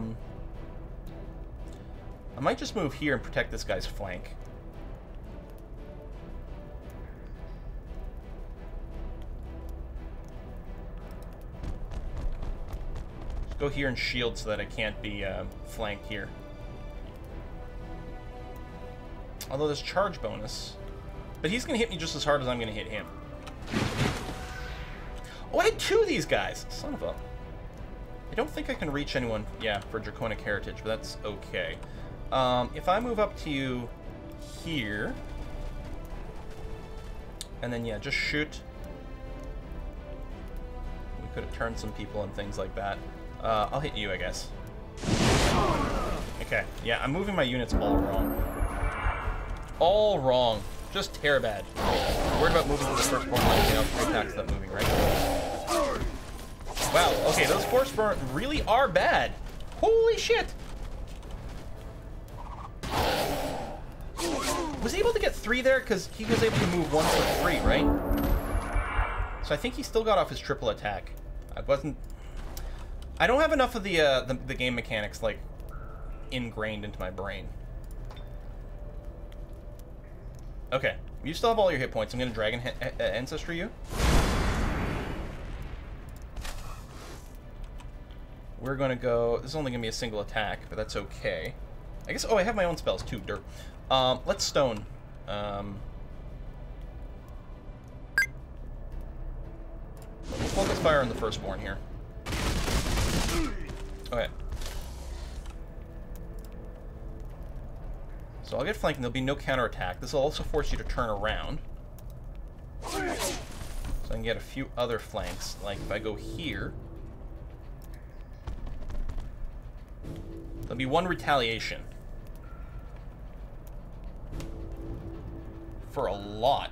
Speaker 1: might just move here and protect this guy's flank. Just go here and shield so that I can't be flanked here. Although there's charge bonus. But he's going to hit me just as hard as I'm going to hit him. Oh, I had 2 of these guys. Son of a... I don't think I can reach anyone, yeah, for Draconic Heritage, but that's okay. If I move up to you here... And then, yeah, just shoot. We could have turned some people and things like that. I'll hit you, I guess. Okay, yeah, I'm moving my units all wrong. All wrong. Just tear bad. Worried about moving to the first born line. You know, 3 attacks that moving, right? Wow, okay, those firstborn really are bad. Holy shit! Was he able to get 3 there? Because he was able to move 1 for 3, right? So I think he still got off his triple attack. I don't have enough of the game mechanics, like, ingrained into my brain. Okay, you still have all your hit points. I'm going to Dragon Ancestry you. We're going to go... This is only going to be a single attack, but that's okay. I guess... Oh, I have my own spells, too. Dirt. Let's stone. Focus fire on the firstborn here. Okay. So I'll get flanked and there'll be no counterattack. This will also force you to turn around. So I can get a few other flanks. Like if I go here, there'll be 1 retaliation. for a lot.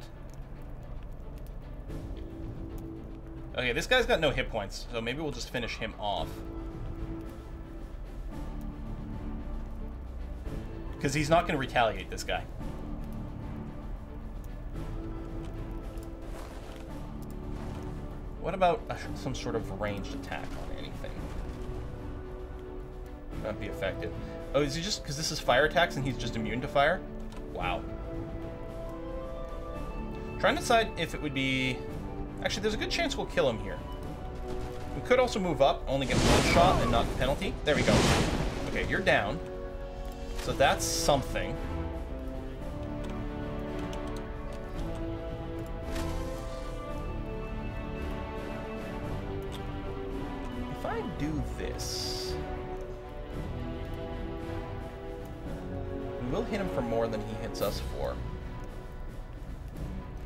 Speaker 1: Okay, this guy's got no hit points, so maybe we'll just finish him off. Because he's not going to retaliate, this guy. What about some sort of ranged attack on anything? That'd be effective. Oh, is he just... because this is fire attacks and he's just immune to fire? Wow. Trying to decide if it would be... Actually, there's a good chance we'll kill him here. We could also move up, only get one shot and not the penalty. There we go. Okay, you're down. So that's something. If I do this... we will hit him for more than he hits us for.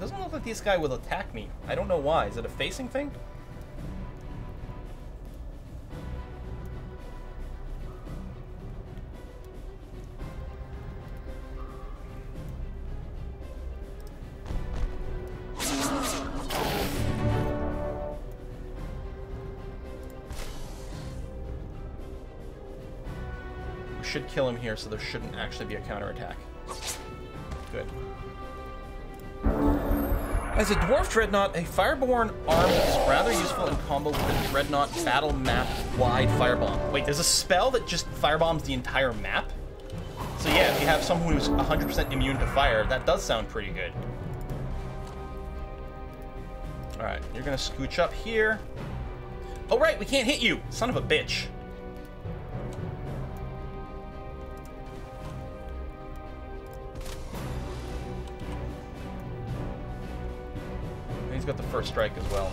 Speaker 1: Doesn't look like this guy will attack me. I don't know why. Is it a facing thing? We should kill him here, so there shouldn't actually be a counterattack. Good. As a Dwarf Dreadnought, a Fireborn army is rather useful in combo with the Dreadnought Battle Map-wide Firebomb. Wait, there's a spell that just firebombs the entire map? So yeah, if you have someone who's 100% immune to fire, that does sound pretty good. Alright, you're gonna scooch up here. Oh right, we can't hit you! Son of a bitch. He's got the first strike as well.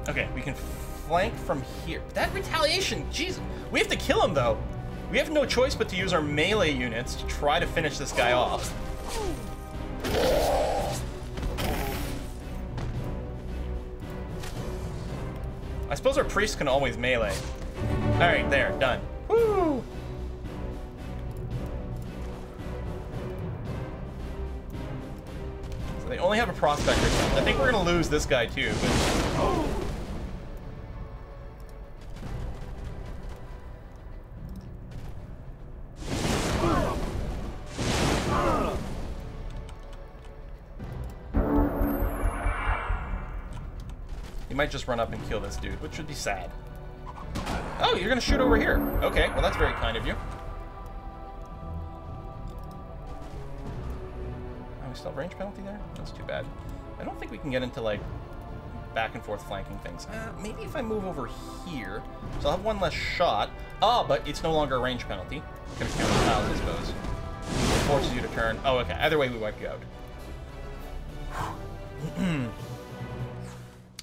Speaker 1: Okay, we can flank from here. That retaliation, jeez. We have to kill him, though. We have no choice but to use our melee units to try to finish this guy off. I suppose our priest can always melee. Alright, there, done. Woo! They only have a prospector. I think we're gonna lose this guy too, but... He might just run up and kill this dude, which would be sad. Oh, you're gonna shoot over here. Okay, well that's very kind of you. Still have range penalty there? That's too bad. I don't think we can get into, like, back and forth flanking things. Maybe if I move over here. So I'll have one less shot. Ah, but it's no longer a range penalty. It's gonna count as fouls, I suppose. It forces you to turn. Oh, okay. Either way, we wipe you out.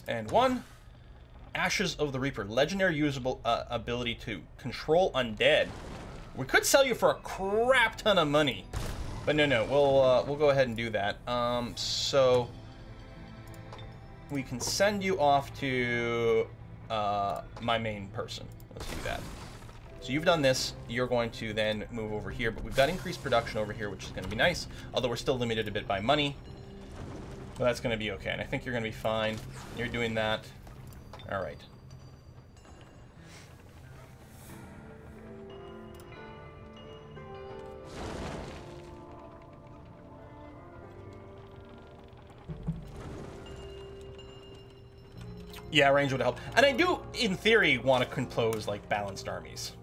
Speaker 1: And one. Ashes of the Reaper. Legendary usable ability to control undead. We could sell you for a crap ton of money. But no, we'll go ahead and do that. So we can send you off to my main person. Let's do that. So you've done this. You're going to then move over here, but we've got increased production over here, which is going to be nice. Although we're still limited a bit by money. But that's going to be okay, and I think you're going to be fine. You're doing that. All right. Yeah, range would help. And I do, in theory, want to compose, like, balanced armies.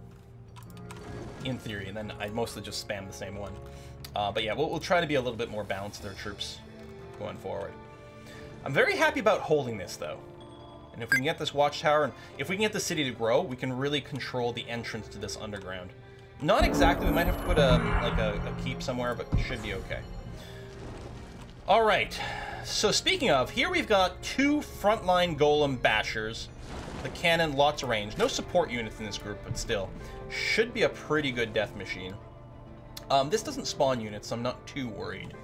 Speaker 1: In theory, and then I mostly just spam the same one. But yeah, we'll try to be a little bit more balanced with our troops going forward. I'm very happy about holding this, though. And if we can get this watchtower, and if we can get the city to grow, we can really control the entrance to this underground. Not exactly, we might have to put a keep somewhere, but it should be okay. Alright, so speaking of, here we've got two frontline golem bashers. The cannon, lots of range. No support units in this group, but still. Should be a pretty good death machine. This doesn't spawn units, so I'm not too worried.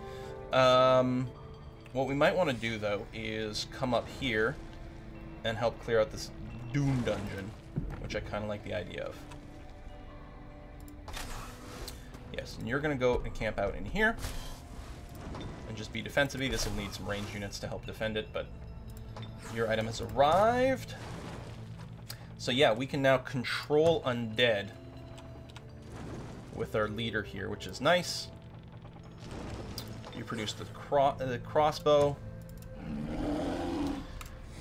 Speaker 1: What we might want to do, though, is come up here and help clear out this Doom Dungeon, which I kind of like the idea of. Yes, and you're going to go and camp out in here. and just be defensively. This will need some ranged units to help defend it, but your item has arrived. So yeah, we can now control undead with our leader here, which is nice. You produce the crossbow.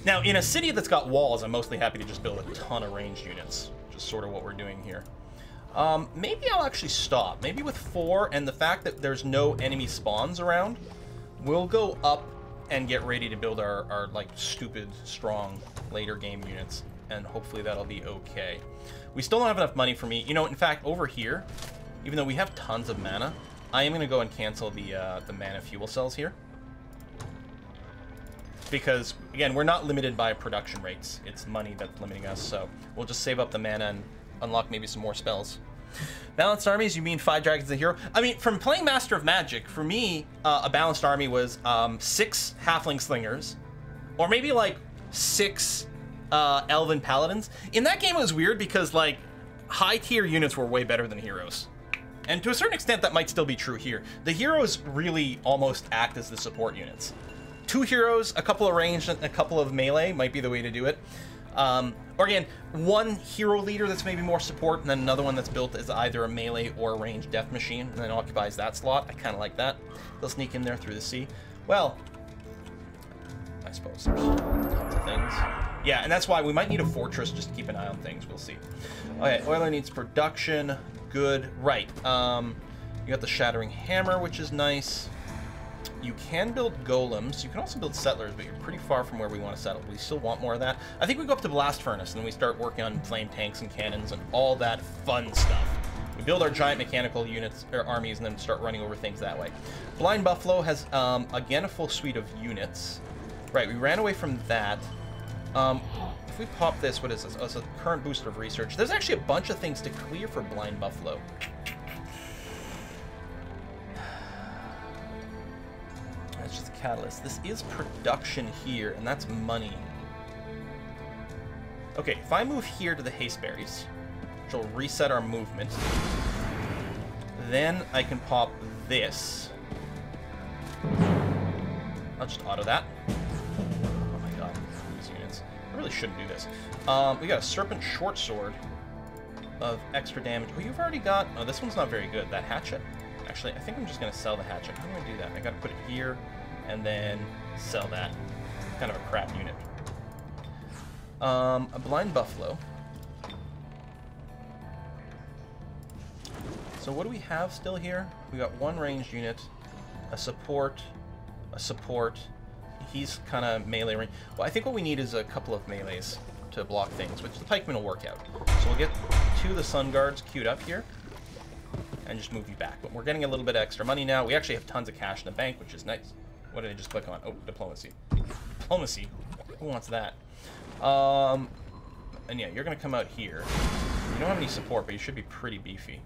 Speaker 1: Now, in a city that's got walls, I'm mostly happy to just build a ton of ranged units. Just sort of what we're doing here. Maybe I'll actually stop. Maybe with 4 and the fact that there's no enemy spawns around, we'll go up and get ready to build our like, stupid, strong later game units. And hopefully that'll be okay. We still don't have enough money for me. You know, in fact, over here, even though we have tons of mana, I am going to go and cancel the mana fuel cells here. Because, again, we're not limited by production rates. It's money that's limiting us, so we'll just save up the mana and unlock maybe some more spells. Balanced armies, you mean 5 dragons a hero? I mean, from playing Master of Magic, for me, a balanced army was 6 halfling slingers, or maybe like 6 elven paladins. In that game, it was weird because, like, high-tier units were way better than heroes. And to a certain extent, that might still be true here. The heroes really almost act as the support units. 2 heroes, a couple of ranged, and a couple of melee might be the way to do it. Or again, 1 hero leader that's maybe more support, and then another one that's built as either a melee or a ranged death machine, and then occupies that slot. I kind of like that. They'll sneak in there through the sea. Well, I suppose there's tons of things. Yeah, and that's why we might need a fortress just to keep an eye on things. We'll see. Okay, Oiler needs production. Good. Right. You got the Shattering Hammer, which is nice. You can build golems. You can also build settlers, but you're pretty far from where we want to settle. We still want more of that. I think we go up to Blast Furnace, and then we start working on flame tanks and cannons and all that fun stuff. We build our giant mechanical units, or armies, and then start running over things that way. Blind Buffalo has, again, a full suite of units. Right, we ran away from that. If we pop this, what is this? Oh, it's a current booster of research. There's actually a bunch of things to clear for Blind Buffalo. That's just a catalyst. This is production here, and that's money. Okay, if I move here to the Hasteberries, which will reset our movement, then I can pop this. I'll just auto that. Oh my god, these units. I really shouldn't do this. We got a Serpent Short Sword of extra damage. Oh, you've already got... Oh, this one's not very good. That hatchet? Actually, I think I'm just going to sell the hatchet. How do I do that? I got to put it here and then sell that. Kind of a crap unit. A Blind Buffalo. So what do we have still here? We got 1 ranged unit, a support, He's kind of melee range. Well, I think what we need is a couple of melees to block things, which the pikemen will work out. So we'll get 2 of the Sun Guards queued up here and just move you back. But we're getting a little bit of extra money now. We actually have tons of cash in the bank, which is nice. What did I just click on? Oh, diplomacy. Diplomacy? Who wants that? And yeah, you're going to come out here. You don't have any support, but you should be pretty beefy.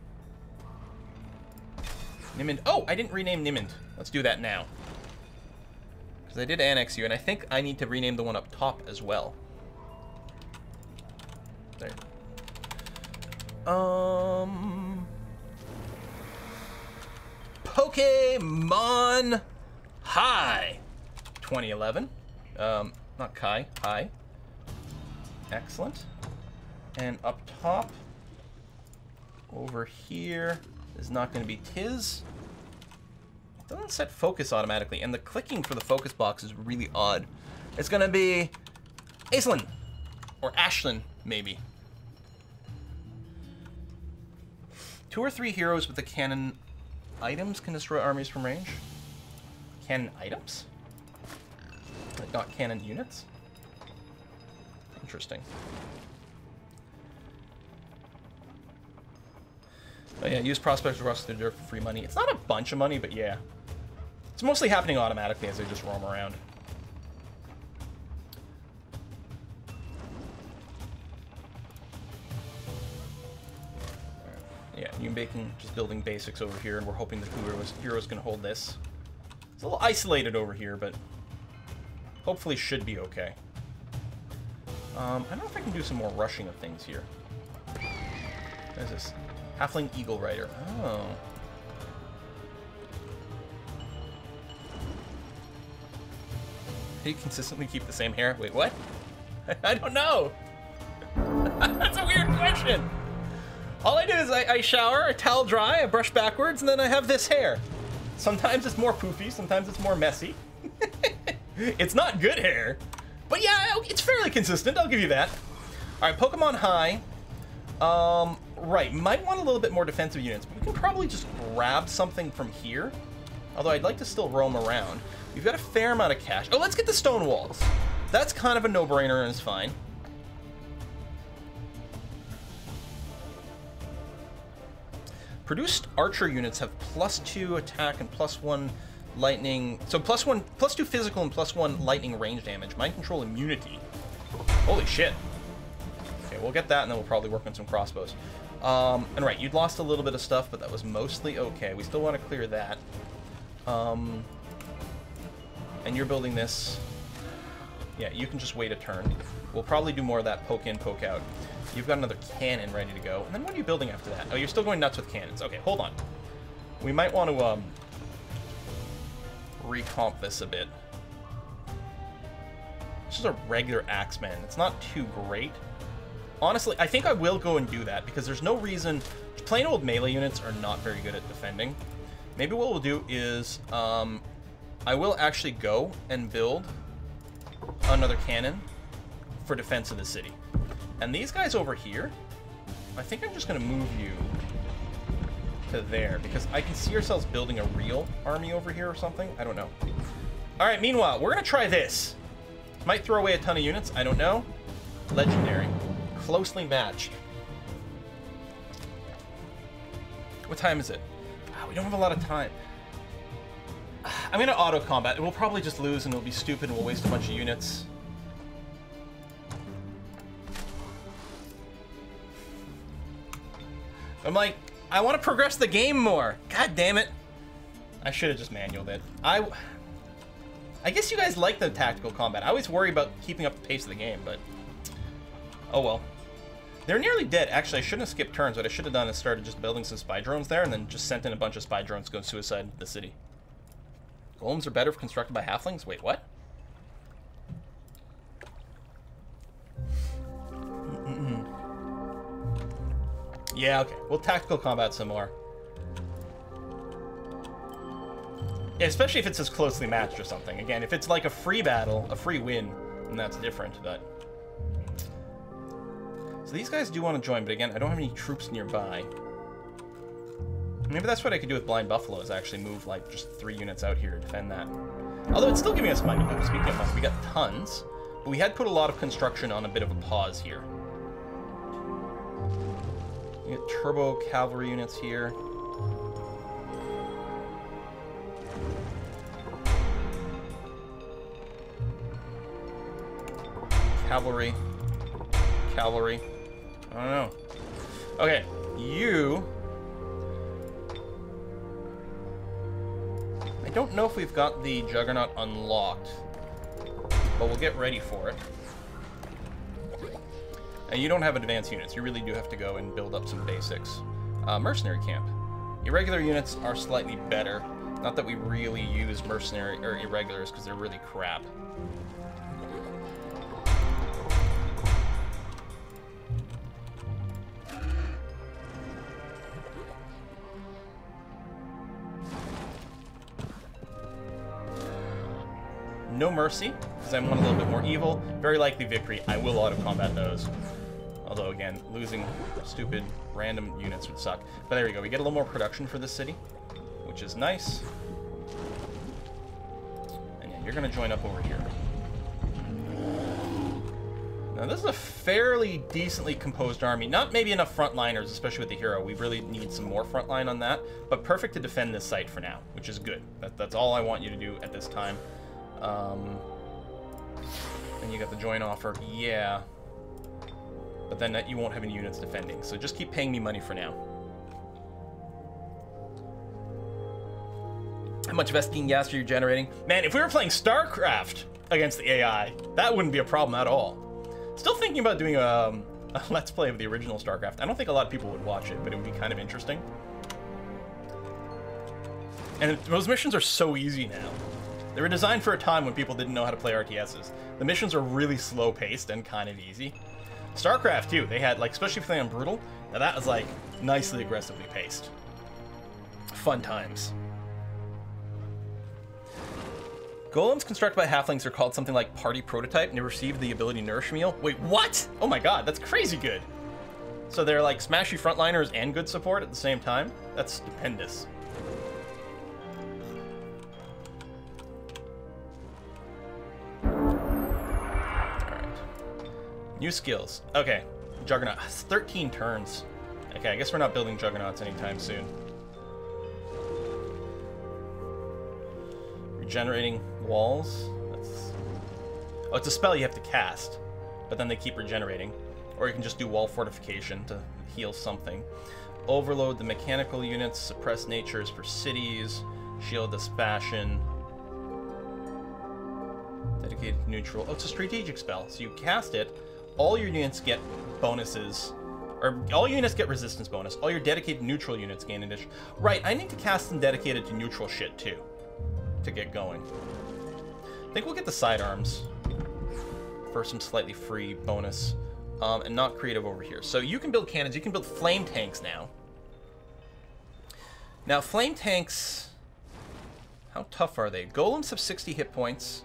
Speaker 1: Nimond. Oh, I didn't rename Nimond. Let's do that now. Because I did annex you, and I think I need to rename the one up top as well. There. Pokemon High 2011. Not Kai. High. Excellent. And up top, over here, is not going to be Tiz. It doesn't set focus automatically, and the clicking for the focus box is really odd. It's going to be Aislinn, or Ashlyn, maybe. 2 or 3 heroes with the cannon items can destroy armies from range. Cannon items? Like not cannon units? Interesting. Oh yeah, use prospects rust through dirt for free money. It's not a bunch of money, but yeah. It's mostly happening automatically as they just roam around. Yeah, you making just building basics over here, and we're hoping the heroes can hold this. It's a little isolated over here, but hopefully should be okay. I don't know if I can do some more rushing of things here. What is this? Halfling Eagle Rider. Oh. do you consistently keep the same hair? Wait, what? I don't know. That's a weird question. All I do is I shower, I towel dry, I brush backwards, and then I have this hair. Sometimes it's more poofy, sometimes it's more messy. It's not good hair, but yeah, it's fairly consistent, I'll give you that. All right, Pokemon High. Right, might want a little bit more defensive units, but we can probably just grab something from here. Although I'd like to still roam around. We've got a fair amount of cash. Oh, let's get the stone walls. That's kind of a no-brainer and it's fine. Produced archer units have +2 attack and +1 lightning. So +2 physical and +1 lightning range damage. Mind control immunity. Holy shit. Okay, we'll get that and then we'll probably work on some crossbows. And right, you'd lost a little bit of stuff, but that was mostly okay. We still want to clear that. And you're building this. Yeah, you can just wait a turn. We'll probably do more of that poke in, poke out. You've got another cannon ready to go. And then what are you building after that? Oh, you're still going nuts with cannons. Okay, hold on. We might want to recomp this a bit. This is a regular Axeman. It's not too great. Honestly, I think I will go and do that because there's no reason. Plain old melee units are not very good at defending. Maybe what we'll do is I will actually go and build another cannon for defense of the city. And these guys over here, I think I'm just going to move you to there because I can see ourselves building a real army over here or something. I don't know. All right, meanwhile, we're going to try this. Might throw away a ton of units. I don't know. Legendary. Closely matched. What time is it? We don't have a lot of time. I'm going to auto-combat. We'll probably just lose and it'll be stupid and we'll waste a bunch of units. I'm like, I want to progress the game more. God damn it. I should have just manualed it. I guess you guys like the tactical combat. I always worry about keeping up the pace of the game, but... oh well. They're nearly dead. Actually, I shouldn't have skipped turns. What I should have done is started just building some spy drones there and then just sent in a bunch of spy drones to go suicide into the city. Golems are better if constructed by halflings? Wait, what? Yeah, okay. We'll tactical combat some more. Yeah, especially if it's as closely matched or something. Again, if it's like a free battle, a free win, then that's different, but... so these guys do want to join, but again, I don't have any troops nearby. Maybe that's what I could do with Blind Buffalo, is actually move, like, just 3 units out here to defend that. Although it's still giving us money. Speaking of money, we got tons, but we had put a lot of construction on a bit of a pause here. We get turbo cavalry units here. Cavalry. Cavalry. I don't know. Okay, you... I don't know if we've got the Juggernaut unlocked, but we'll get ready for it. And you don't have advanced units. You really do have to go and build up some basics. Mercenary camp. Irregular units are slightly better. Not that we really use mercenary or irregulars because they're really crap. No mercy, because I want a little bit more evil. Very likely victory. I will auto-combat those. Although, again, losing stupid random units would suck. But there we go. We get a little more production for this city, which is nice. And yeah, you're going to join up over here. Now, this is a fairly decently composed army. Not maybe enough frontliners, especially with the hero. We really need some more frontline on that. But perfect to defend this site for now, which is good. That's all I want you to do at this time. And you got the join offer, yeah. But then you won't have any units defending, so just keep paying me money for now. How much Vespine gas are you generating? Man, if we were playing StarCraft against the AI, that wouldn't be a problem at all. Still thinking about doing a Let's Play of the original StarCraft. I don't think a lot of people would watch it, but it would be kind of interesting. And those missions are so easy now. They were designed for a time when people didn't know how to play RTSs. The missions were really slow-paced and kind of easy. StarCraft, too, they had, like, especially if they on Brutal, now that was, like, nicely aggressively paced. Fun times. Golems constructed by halflings are called something like Party Prototype, and they receive the ability Nourish Meal. Wait, what? Oh my god, that's crazy good. So they're, like, smashy frontliners and good support at the same time? That's stupendous. New skills. Okay. Juggernaut. 13 turns. Okay, I guess we're not building Juggernauts anytime soon. Regenerating walls. That's... Oh, it's a spell you have to cast, but then they keep regenerating. Or you can just do wall fortification to heal something. Overload the mechanical units. Suppress natures for cities. Shield dispassion. Dedicated neutral. Oh, it's a strategic spell. So you cast it. All your units get bonuses, or all units get resistance bonus. All your dedicated neutral units gain addition. Right, I need to cast some dedicated to neutral shit too, to get going. I think we'll get the sidearms for some slightly free bonus, and not creative over here. So you can build cannons, you can build flame tanks now. Now flame tanks, how tough are they? Golems have 60 hit points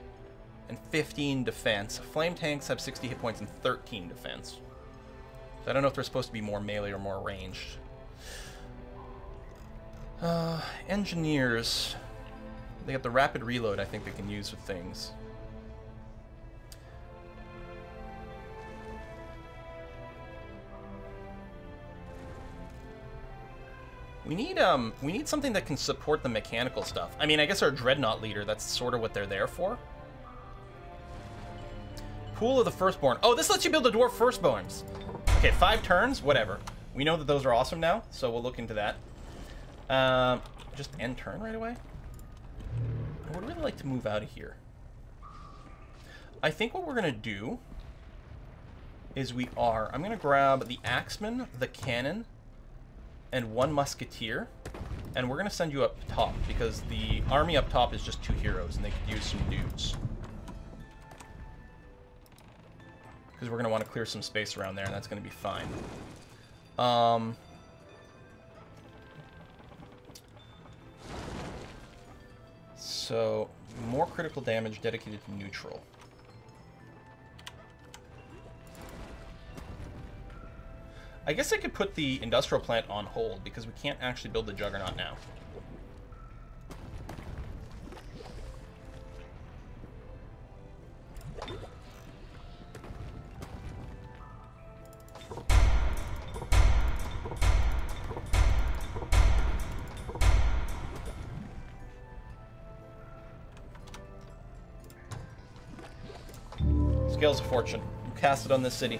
Speaker 1: and 15 defense. Flame tanks have 60 hit points and 13 defense. So I don't know if they're supposed to be more melee or more ranged. Engineers. They got the rapid reload I think they can use with things. We need something that can support the mechanical stuff. I mean, I guess our Dreadnought leader, that's sort of what they're there for. Pool of the Firstborn. Oh, this lets you build the Dwarf Firstborns. Okay, 5 turns, whatever. We know that those are awesome now, so we'll look into that. Just end turn right away? I would really like to move out of here. I think what we're going to do is I'm going to grab the Axeman, the Cannon, and 1 Musketeer, and we're going to send you up top, because the army up top is just 2 heroes, and they could use some dudes. Because we're going to want to clear some space around there, and that's going to be fine. So, more critical damage dedicated to neutral. I guess I could put the industrial plant on hold, because we can't actually build the Juggernaut now. Scales of Fortune. You cast it on this city.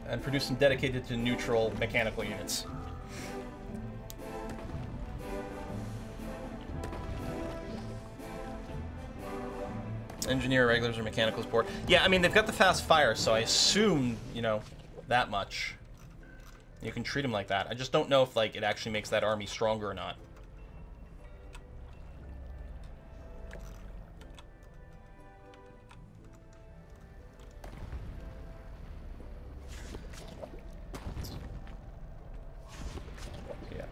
Speaker 1: And produce some dedicated to neutral mechanical units. Engineer, regulars, or mechanical support. Yeah, I mean, they've got the fast fire, so I assume, you know, that much. You can treat them like that. I just don't know if, like, it actually makes that army stronger or not.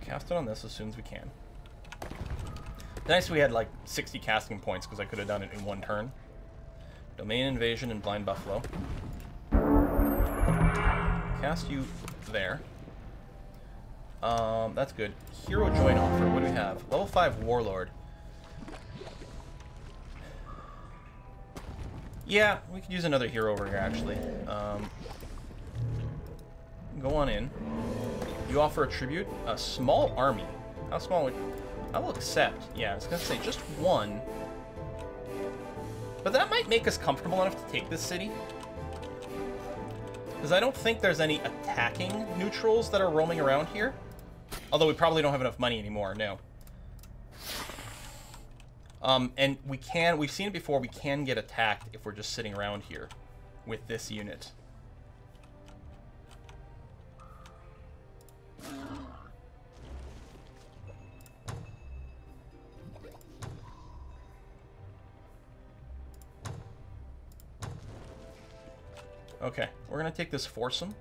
Speaker 1: Cast it on this as soon as we can. Nice we had like 60 casting points because I could have done it in 1 turn. Domain Invasion and Blind Buffalo. Cast you there. That's good. Hero Join Offer. What do we have? Level 5 Warlord. Yeah, we could use another hero over here actually. Go on in. You offer a tribute, a small army. How small would... I will accept. Yeah, I was going to say just 1. But that might make us comfortable enough to take this city. Because I don't think there's any attacking neutrals that are roaming around here. Although we probably don't have enough money anymore, no. And we've seen it before, we can get attacked if we're just sitting around here with this unit. Okay, we're going to take this foursome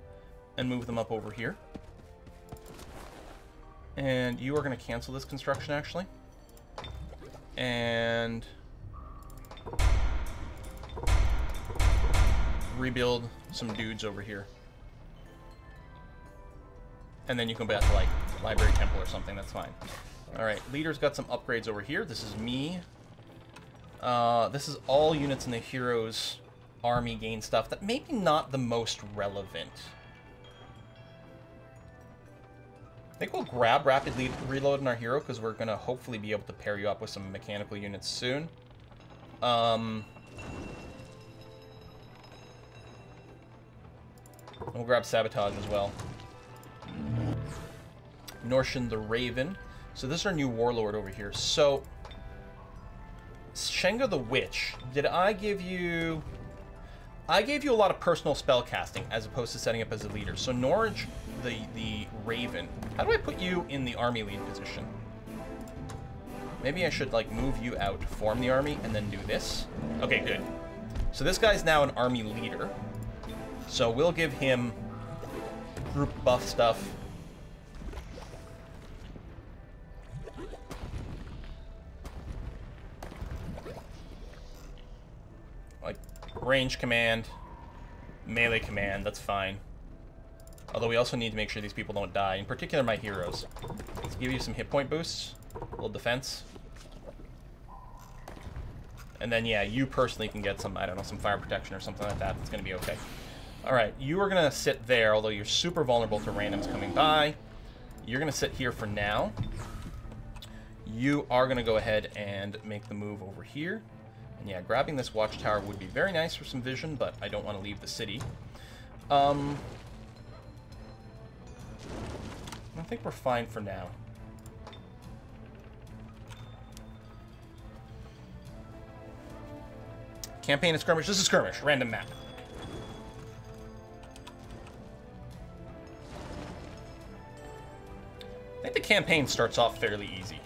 Speaker 1: and move them up over here. And you are going to cancel this construction, actually. And rebuild some dudes over here. And then you can go back to, like, Library Temple or something. That's fine. Alright, leader's got some upgrades over here. This is me. This is all units in the hero's army gain stuff that maybe not the most relevant. I think we'll grab rapidly reload in our hero because we're going to hopefully be able to pair you up with some mechanical units soon. We'll grab Sabotage as well. Norshan the Raven. So this is our new warlord over here. So, Shengo the Witch. Did I give you... I gave you a lot of personal spell casting as opposed to setting up as a leader. So Norwich the Raven. How do I put you in the army lead position? Maybe I should, like, move you out, form the army, and then do this. Okay, good. So this guy's now an army leader. So we'll give him group buff stuff. Like, range command, melee command, that's fine. Although we also need to make sure these people don't die, in particular my heroes. Let's give you some hit point boosts, a little defense. And then, yeah, you personally can get some, I don't know, some fire protection or something like that. It's going to be okay. Alright, you are going to sit there, although you're super vulnerable to randoms coming by. You're going to sit here for now. You are going to go ahead and make the move over here. And yeah, grabbing this watchtower would be very nice for some vision, but I don't want to leave the city. I think we're fine for now. Campaign and skirmish. This is skirmish. Random map. I think the campaign starts off fairly easy.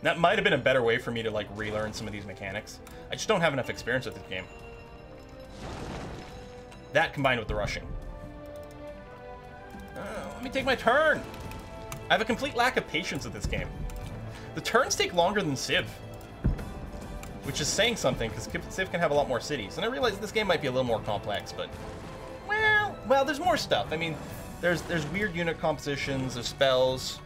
Speaker 1: That might have been a better way for me to, like, relearn some of these mechanics. I just don't have enough experience with this game. That combined with the rushing. Let me take my turn. I have a complete lack of patience with this game. The turns take longer than Civ. Which is saying something, because Civ can have a lot more cities. And I realize this game might be a little more complex, but... Well, there's more stuff. I mean, there's weird unit compositions, there's spells.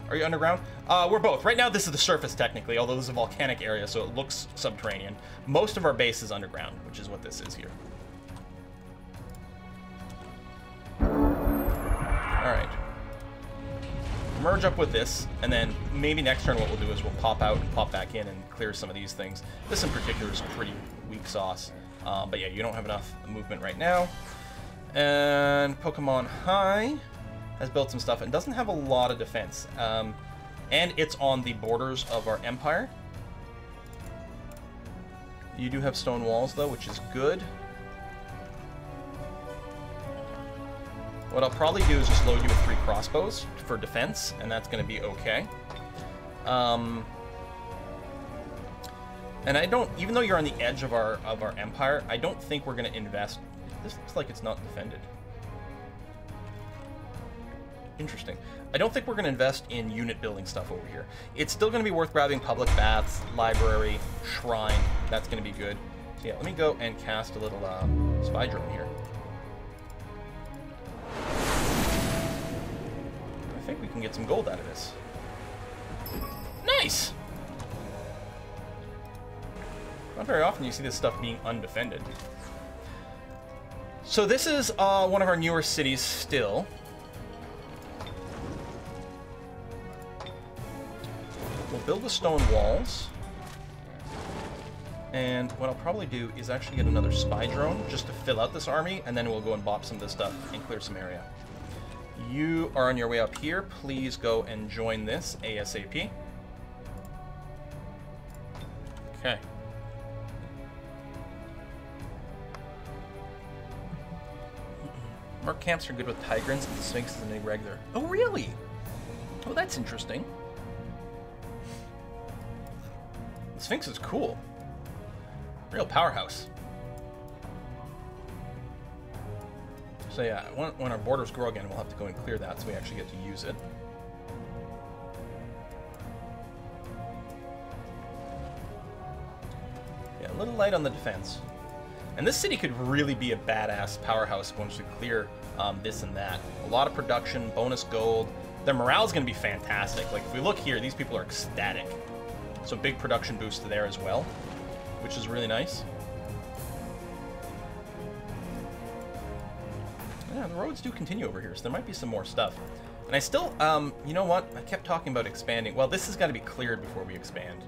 Speaker 1: Are you underground? We're both. Right now, this is the surface, technically, although this is a volcanic area, so it looks subterranean. Most of our base is underground, which is what this is here. Alright. Merge up with this, and then maybe next turn what we'll do is we'll pop out and pop back in and clear some of these things. This in particular is pretty weak sauce. But yeah, you don't have enough movement right now. And Pokemon High has built some stuff and doesn't have a lot of defense. And it's on the borders of our empire. You do have stone walls, though, which is good. What I'll probably do is just load you with 3 crossbows for defense, and that's going to be okay. And I don't, even though you're on the edge of our empire, I don't think we're going to invest. This looks like it's not defended. Interesting. I don't think we're going to invest in unit building stuff over here. It's still going to be worth grabbing public baths, library, shrine. That's going to be good. So yeah, let me go and cast a little spy drone here. I think we can get some gold out of this. Nice! Not very often you see this stuff being undefended. So this is one of our newer cities still. We'll build the stone walls. And what I'll probably do is actually get another spy drone just to fill out this army, and then we'll go and bop some of this stuff and clear some area. You are on your way up here. Please go and join this ASAP. Okay. Merc camps are good with Tigrants, and the Sphinx is an irregular. Oh, really? Oh, that's interesting. The Sphinx is cool. Real powerhouse. So yeah, when our borders grow again, we'll have to go and clear that so we actually get to use it. Yeah, a little light on the defense. And this city could really be a badass powerhouse once we clear this and that. A lot of production, bonus gold. Their morale is going to be fantastic. Like, if we look here, these people are ecstatic. So big production boost there as well, which is really nice. Yeah, the roads do continue over here, so there might be some more stuff. And I still, you know what? I kept talking about expanding. Well, this has got to be cleared before we expand.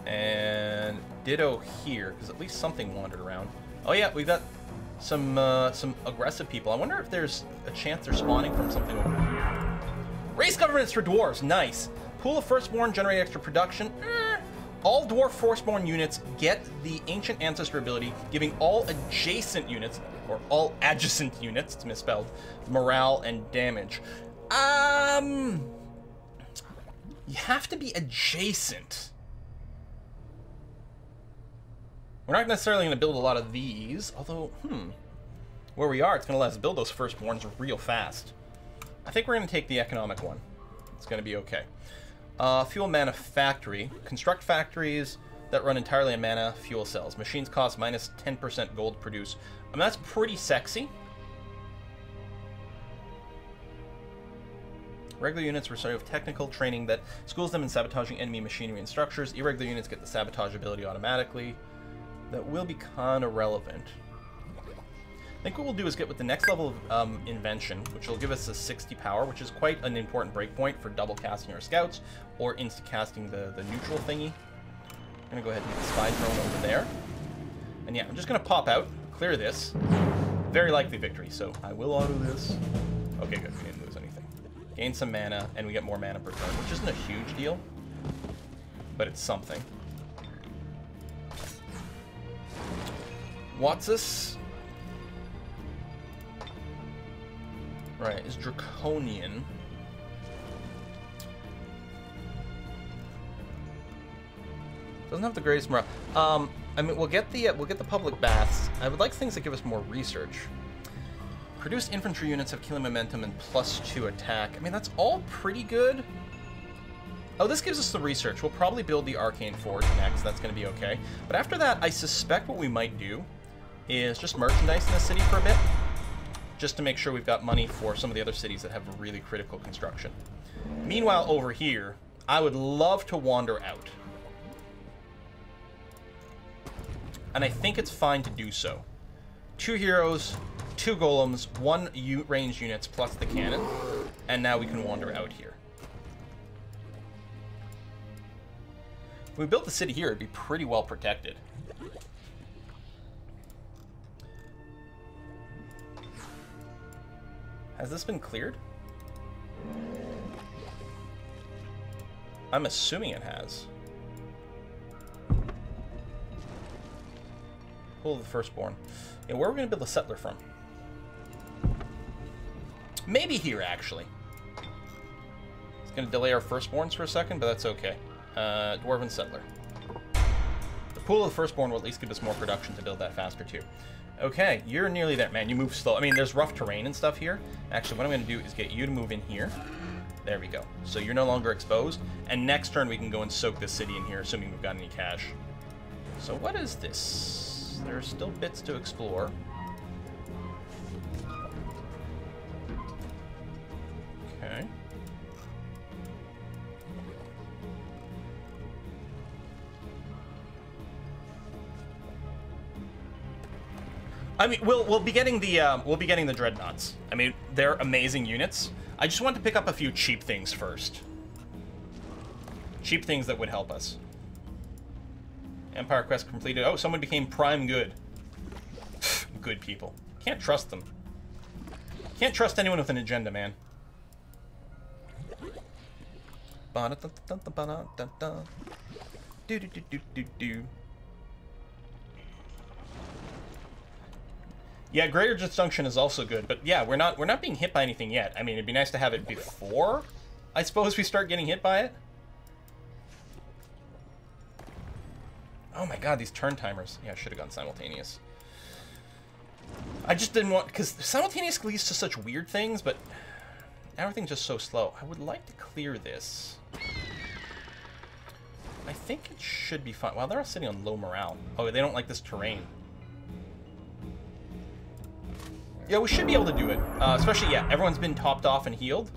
Speaker 1: And ditto here, because at least something wandered around. Oh yeah, we've got some aggressive people. I wonder if there's a chance they're spawning from something over here. Race governments for dwarves, nice. Pool of firstborn, generate extra production. All dwarf firstborn units get the ancient ancestor ability, giving all adjacent units, or all adjacent units, it's misspelled, morale and damage. You have to be adjacent. We're not necessarily going to build a lot of these, although, where we are, it's going to let us build those firstborns real fast. I think we're going to take the economic one. It's going to be okay. Fuel manufactory. Construct factories that run entirely on mana fuel cells. Machines cost minus 10% gold to produce. I mean, that's pretty sexy. Regular units receive technical training that schools them in sabotaging enemy machinery and structures. Irregular units get the sabotage ability automatically. That will be kind of relevant. I think what we'll do is get with the next level of invention, which will give us a 60 power, which is quite an important breakpoint for double casting our scouts or insta-casting the neutral thingy. I'm going to go ahead and get the spy drone over there. And yeah, I'm just going to pop out, clear this. Very likely victory, so I will auto this. Okay, good. We didn't lose anything. Gain some mana, and we get more mana per turn, which isn't a huge deal, but it's something. What's this? Right, is Draconian. Doesn't have the greatest morale. I mean, we'll get the public baths. I would like things that give us more research. Produced infantry units have killing momentum and +2 attack. I mean, that's all pretty good. Oh, this gives us the research. We'll probably build the Arcane Forge next. That's going to be okay. But after that, I suspect what we might do is just merchandise in the city for a bit, just to make sure we've got money for some of the other cities that have really critical construction. Meanwhile, over here, I would love to wander out. And I think it's fine to do so. 2 heroes, 2 golems, 1 range units plus the cannon, and now we can wander out here. If we built the city here, it'd be pretty well protected. Has this been cleared? I'm assuming it has. Pull the firstborn. Yeah, where are we going to build a settler from? Maybe here, actually. It's going to delay our firstborns for a second, but that's okay. Dwarven settler. The pool of the firstborn will at least give us more production to build that faster, too. Okay, you're nearly there. Man, you move slow. I mean, there's rough terrain and stuff here. Actually, what I'm going to do is get you to move in here. There we go. So you're no longer exposed. And next turn, we can go and soak this city in here, assuming we've got any cash. So what is this? There are still bits to explore. Okay. I mean, we'll be getting the Dreadnoughts. I mean, they're amazing units. I just want to pick up a few cheap things first. Cheap things that would help us. Empire quest completed. Oh, someone became prime good. Good people. Can't trust them. Can't trust anyone with an agenda, man. Yeah, Greater Disjunction is also good, but yeah, we're not being hit by anything yet. I mean, it'd be nice to have it before, I suppose, we start getting hit by it. Oh my god, these turn timers. Yeah, I should have gone simultaneous. I just didn't want, because simultaneous leads to such weird things, but everything's just so slow. I would like to clear this. I think it should be fine. Wow, they're all sitting on low morale. Oh, they don't like this terrain. Yeah, we should be able to do it. Especially, yeah, everyone's been topped off and healed.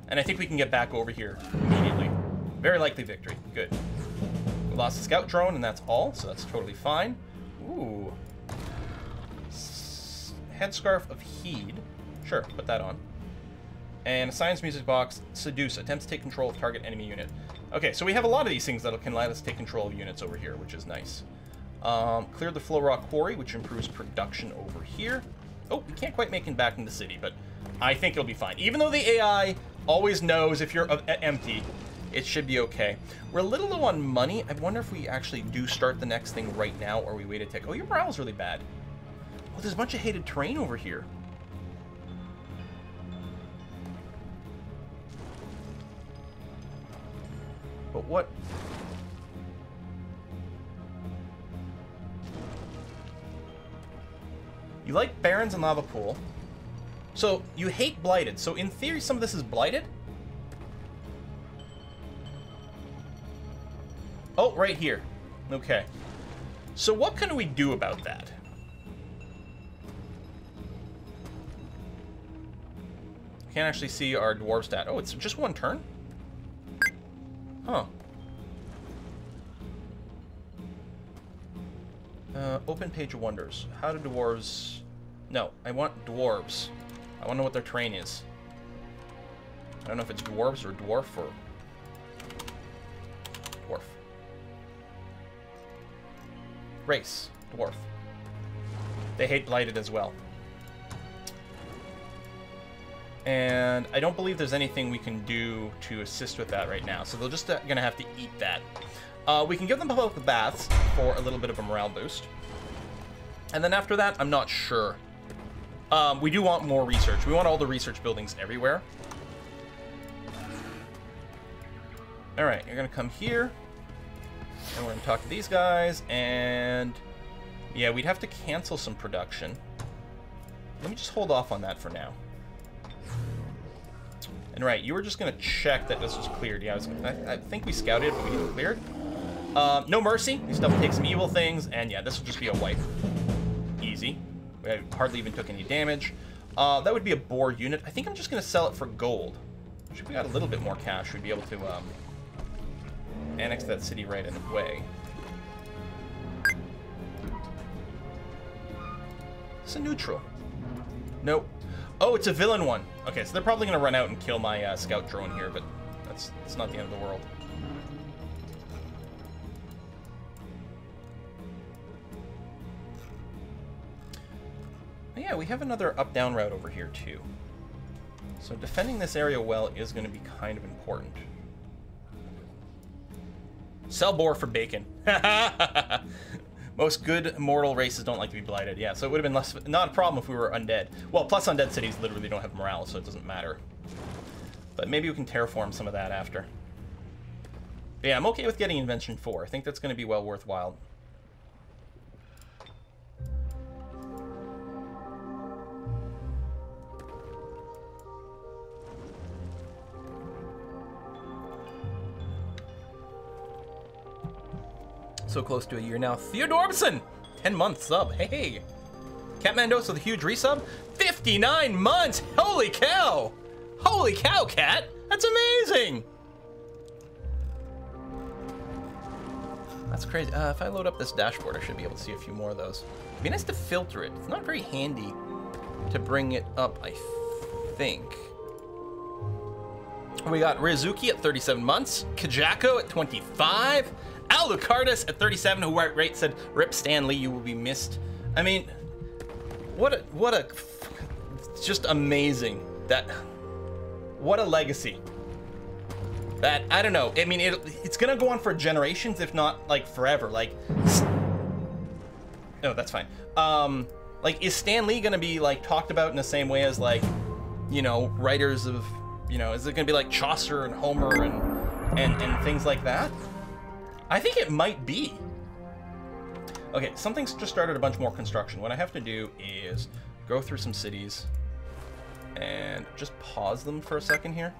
Speaker 1: And I think we can get back over here immediately. Very likely victory. Good. We lost a scout drone, and that's all, so that's totally fine. Ooh. Headscarf of Heed. Sure, put that on. And a science music box. Seduce. Attempt to take control of target enemy unit. Okay, so we have a lot of these things that can let us take control of units over here, which is nice. Clear the Flow Rock Quarry, which improves production over here. Oh, we can't quite make it back in the city, but I think it'll be fine. Even though the AI always knows if you're empty, it should be okay. We're a little low on money. I wonder if we actually do start the next thing right now, or we wait a tick. Oh, your morale's really bad. Oh, there's a bunch of hated terrain over here. But what? You like Barons and Lava Pool. So, you hate Blighted. So, in theory, some of this is Blighted? Oh, right here. Okay. So, what can we do about that? Can't actually see our dwarf stat. Oh, it's just one turn? Huh. Open Page of Wonders. How do dwarves... No, I want dwarves. I want to know what their terrain is. I don't know if it's dwarves or dwarf or... Dwarf. Race. Dwarf. They hate Blighted as well. And I don't believe there's anything we can do to assist with that right now. So they're just going to have to eat that. We can give them public baths for a little bit of a morale boost. And then after that, I'm not sure. We do want more research. We want all the research buildings everywhere. Alright, you're going to come here. And we're going to talk to these guys. And yeah, we'd have to cancel some production. Let me just hold off on that for now. And right, you were just going to check that this was cleared. Yeah, I think we scouted, but we didn't clear it. No Mercy. We still have to take some evil things. And yeah, this will just be a wipe. Easy. We hardly even took any damage. That would be a boar unit. I think I'm just going to sell it for gold. If we got a little bit more cash, we'd be able to annex that city right away. It's a neutral. Nope. Oh, it's a villain one. Okay, so they're probably going to run out and kill my scout drone here, but it's not the end of the world. But yeah, we have another up-down route over here, too. So defending this area well is going to be kind of important. Sell boar for bacon. Most good mortal races don't like to be blighted. Yeah, so it would have been not a problem if we were undead. Well, plus undead cities literally don't have morale, so it doesn't matter. But maybe we can terraform some of that after. But yeah, I'm okay with getting Invention 4. I think that's going to be well worthwhile. So close to a year now. Theodorbson! 10 month sub. Hey! Cat Mandos with a huge resub. 59 months! Holy cow! Holy cow, Cat! That's amazing! That's crazy. If I load up this dashboard, I should be able to see a few more of those. It'd be nice to filter it. It's not very handy to bring it up, I think. We got Rizuki at 37 months. Kajako at 25. Alucardus at 37, who right said, "Rip Stanley, you will be missed." I mean, what a, it's just amazing that, what a legacy. That, I don't know, I mean, it's gonna go on for generations, if not, like, forever, like, oh, that's fine. Like, is Stan Lee gonna be, like, talked about in the same way as, like, you know, writers of, you know, is it gonna be like Chaucer and Homer and things like that? I think it might be. Okay, something's just started a bunch more construction. What I have to do is go through some cities and just pause them for a second here.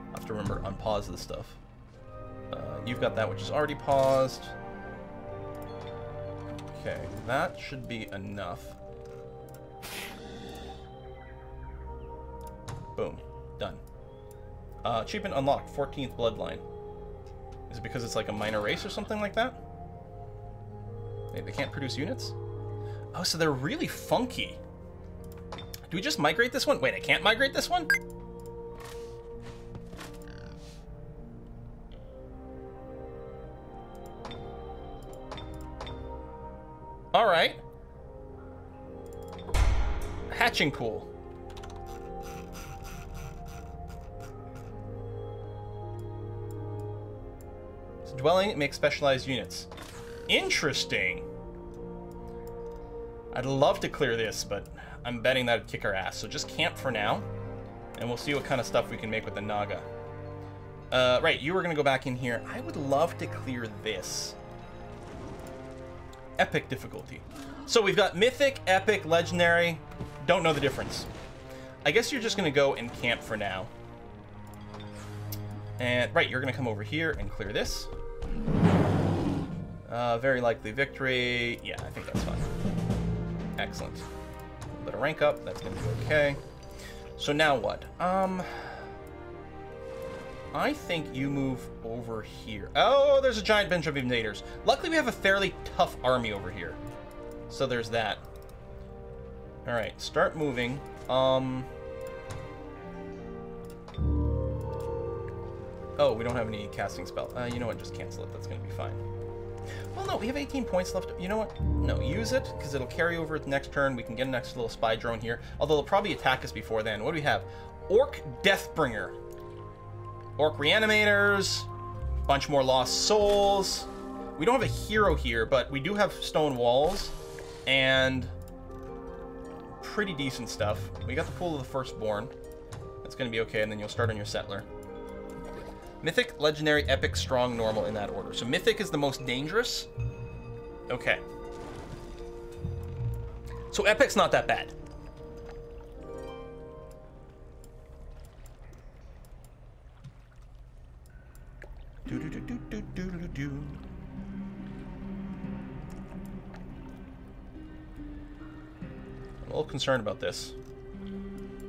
Speaker 1: I have to remember to unpause this stuff. You've got that which is already paused. Okay, that should be enough. Boom. Done. Achievement unlocked, 14th Bloodline. Is it because it's like a minor race or something like that? Maybe they can't produce units? Oh, so they're really funky. Do we just migrate this one? Wait, I can't migrate this one? Alright. Hatching pool. So dwelling makes specialized units. Interesting. I'd love to clear this, but I'm betting that'd kick our ass. So just camp for now, and we'll see what kind of stuff we can make with the Naga. Right, you were going to go back in here. I would love to clear this. Epic difficulty. So we've got Mythic, Epic, Legendary. Don't know the difference. I guess you're just going to go and camp for now. And, right, you're going to come over here and clear this. Very likely victory. Yeah, I think that's fine. Excellent. A little bit of rank up. That's going to be okay. So now what? I think you move over here. Oh, there's a giant bench of invaders. Luckily, we have a fairly tough army over here. So there's that. All right, start moving. Oh, we don't have any casting spell. You know what? Just cancel it. That's going to be fine. Well, no, we have 18 points left. You know what? No, use it, because it'll carry over the next turn. We can get a next little spy drone here. Although they'll probably attack us before then. What do we have? Orc Deathbringer. Orc Reanimators. Bunch more Lost Souls. We don't have a hero here, but we do have stone walls. And pretty decent stuff. We got the Pool of the Firstborn. That's going to be okay, and then you'll start on your Settler. Mythic, Legendary, Epic, Strong, Normal in that order. So Mythic is the most dangerous. Okay. So Epic's not that bad. I'm a little concerned about this.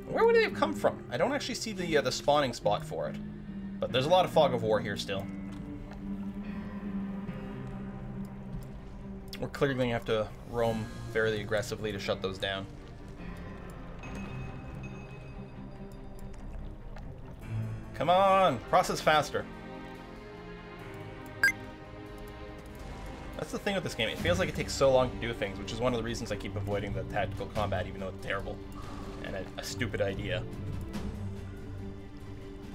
Speaker 1: Where would they have come from? I don't actually see the spawning spot for it. But there's a lot of fog of war here still. We're clearly going to have to roam fairly aggressively to shut those down. Come on! Process faster. That's the thing with this game. It feels like it takes so long to do things, which is one of the reasons I keep avoiding the tactical combat, even though it's terrible. And a stupid idea.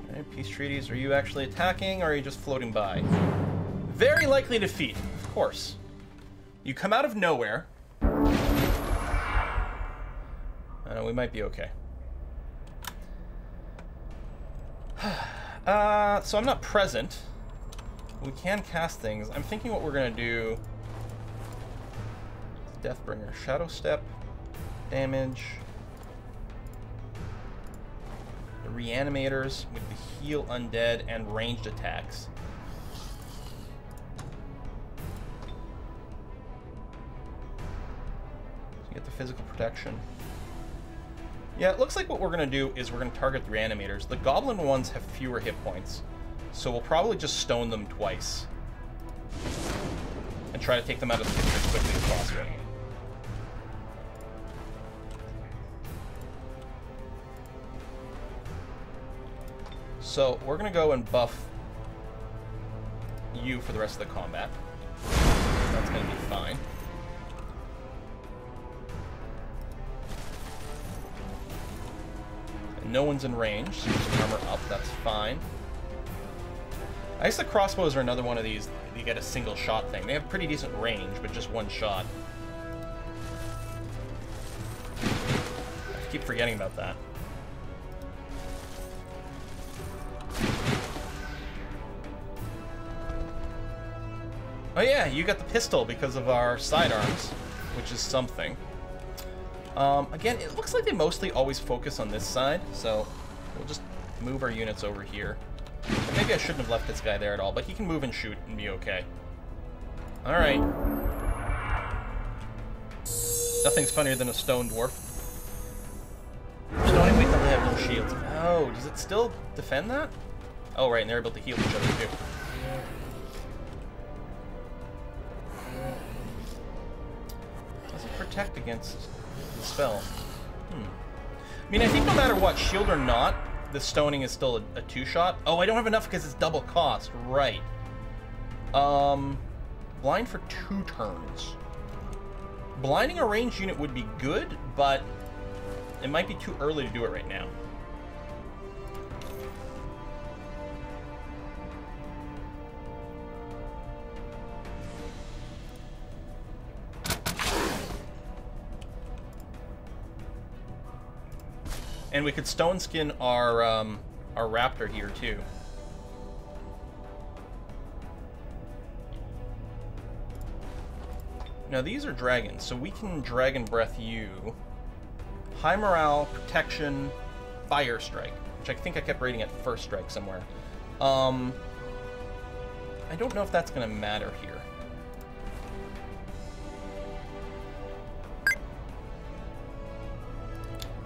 Speaker 1: Alright, peace treaties. Are you actually attacking, or are you just floating by? Very likely defeat, of course. You come out of nowhere. We might be okay. So I'm not present. We can cast things. I'm thinking what we're going to do... Deathbringer. Shadow Step. Damage. The Reanimators with the Heal Undead and ranged attacks. So you get the physical protection. Yeah, it looks like what we're going to do is we're going to target the Reanimators. The Goblin ones have fewer hit points. So we'll probably just stone them twice. And try to take them out of the picture as quickly as possible. So we're going to go and buff you for the rest of the combat. That's going to be fine. And no one's in range, so just armor up, that's fine. I guess the crossbows are another one of these. You get a single shot thing. They have pretty decent range, but just one shot. I keep forgetting about that. Oh yeah, you got the pistol because of our sidearms, which is something. Again, it looks like they mostly always focus on this side, so we'll just move our units over here. And maybe I shouldn't have left this guy there at all, but he can move and shoot and be okay. Alright. Nothing's funnier than a stone dwarf. Stone, wait till they have no shields. Oh, does it still defend that? Oh, right, and they're able to heal each other too. Does it protect against the spell? I mean, I think no matter what, shield or not, the stoning is still a two-shot. Oh, I don't have enough because it's double cost. Right. Blind for 2 turns. Blinding a ranged unit would be good, but it might be too early to do it right now. And we could stone skin our raptor here too. Now these are dragons, so we can dragon breath you. High morale, protection, fire strike, which I think I kept rating at first strike somewhere. I don't know if that's gonna matter here.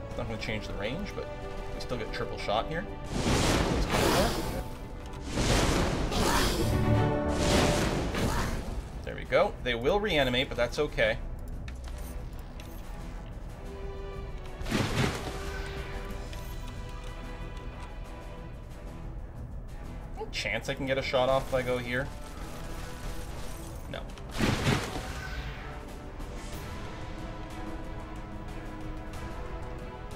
Speaker 1: It's not going to change the range, but we still get triple shot here. There we go. They will reanimate, but that's okay. Any chance I can get a shot off if I go here? No.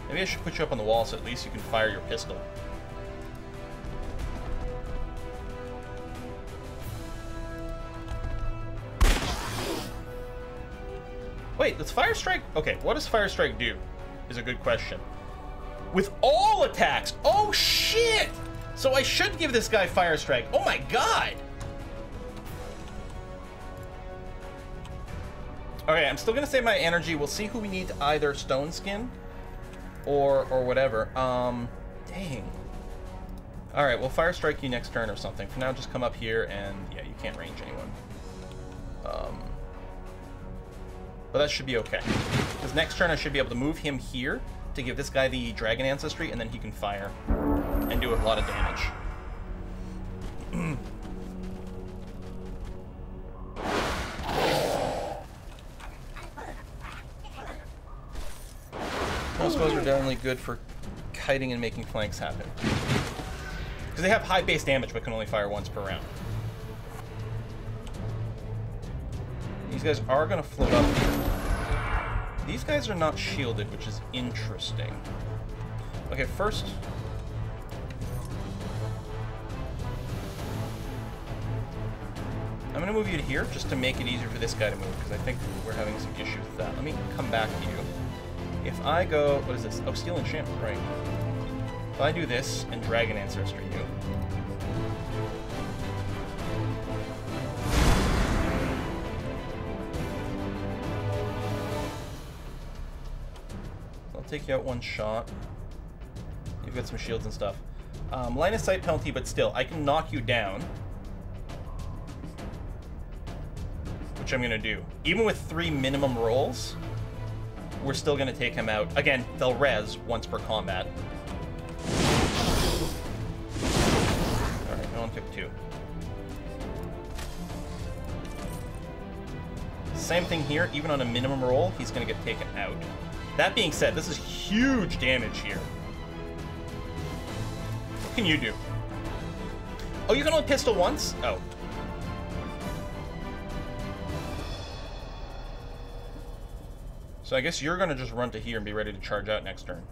Speaker 1: Maybe I should put you up on the wall so at least you can fire your pistol. Wait, does Fire Strike... Okay, what does Fire Strike do? Is a good question. With all attacks! Oh, shit! So I should give this guy Fire Strike. Oh my god! Okay, I'm still gonna save my energy. We'll see who we need to either Stone Skin or whatever. Dang. Alright, we'll Fire Strike you next turn or something. For now, just come up here and... Yeah, you can't range anyone. But that should be okay. Because next turn I should be able to move him here to give this guy the Dragon Ancestry, and then he can fire and do a lot of damage. Crossbows are definitely good for kiting and making flanks happen. Because they have high base damage but can only fire once per round. These guys are going to float up here. These guys are not shielded, which is interesting. Okay, first... I'm going to move you to here, just to make it easier for this guy to move, because I think we're having some issues with that. Let me come back to you. If I go... What is this? Oh, Steel Enchantment, right. If I do this and Dragon Ancestry you... Take you out one shot. You've got some shields and stuff. Line of sight penalty, but still, I can knock you down. Which I'm going to do. Even with 3 minimum rolls, we're still going to take him out. Again, they'll res once per combat. Alright, no one took 2. Same thing here, even on a minimum roll, he's going to get taken out. That being said, this is huge damage here. What can you do? Oh, you can only pistol once? Oh. So I guess you're going to just run to here and be ready to charge out next turn.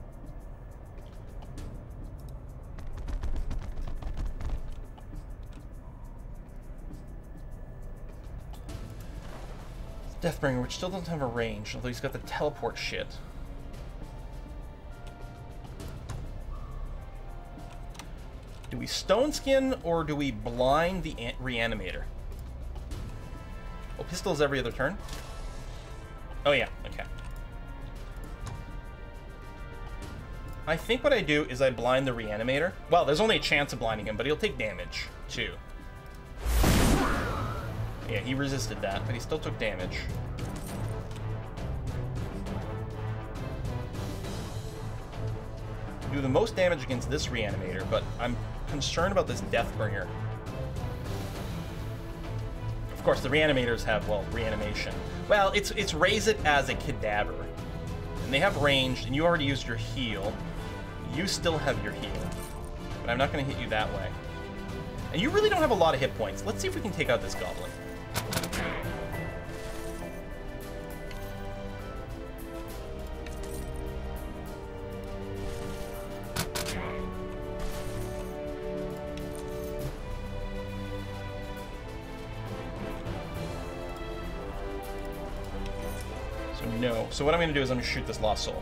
Speaker 1: Deathbringer, which still doesn't have a range, although he's got the teleport shit. Do we Stone Skin or do we blind the Reanimator? Oh, pistols every other turn? Oh, yeah. Okay. I think what I do is I blind the Reanimator. Well, there's only a chance of blinding him, but he'll take damage, too. Yeah, he resisted that, but he still took damage. Do the most damage against this Reanimator, but I'm concerned about this Deathbringer. Of course, the Reanimators have, well, reanimation. Well, it's raise it as a cadaver. And they have ranged, and you already used your heal. You still have your heal. But I'm not going to hit you that way. And you really don't have a lot of hit points. Let's see if we can take out this Goblin. No. So what I'm going to do is I'm going to shoot this Lost Soul.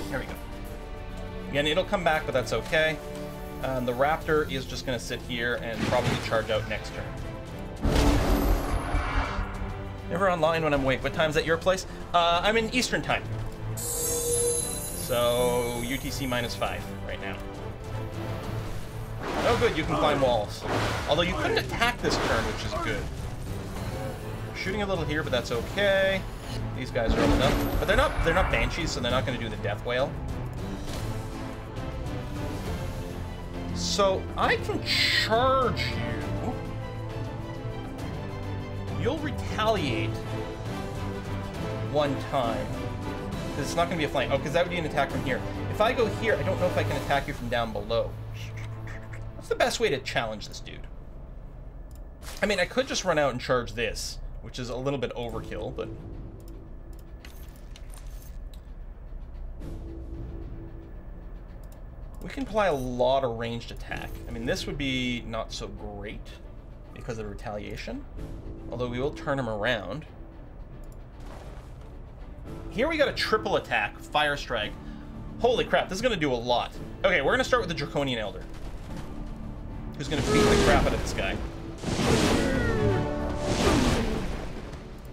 Speaker 1: There we go. Again, it'll come back, but that's okay. The Raptor is just going to sit here and probably charge out next turn. Never online when I'm awake. What time's at your place? I'm in Eastern Time. So UTC -5 right now. Oh, good. You can climb walls. Although you couldn't attack this turn, which is good. Shooting a little here, but that's okay. These guys are opened up, but they're not banshees, so they're not going to do the death wail. So I can charge you. You'll retaliate one time. Because it's not going to be a flank. Oh, because that would be an attack from here. If I go here, I don't know if I can attack you from down below. What's the best way to challenge this dude? I mean, I could just run out and charge this, which is a little bit overkill, but... we can apply a lot of ranged attack. I mean, this would be not so great because of the retaliation. Although we will turn him around. Here we got a triple attack, Fire Strike. Holy crap, this is going to do a lot. Okay, we're going to start with the Draconian Elder, who's going to beat the crap out of this guy.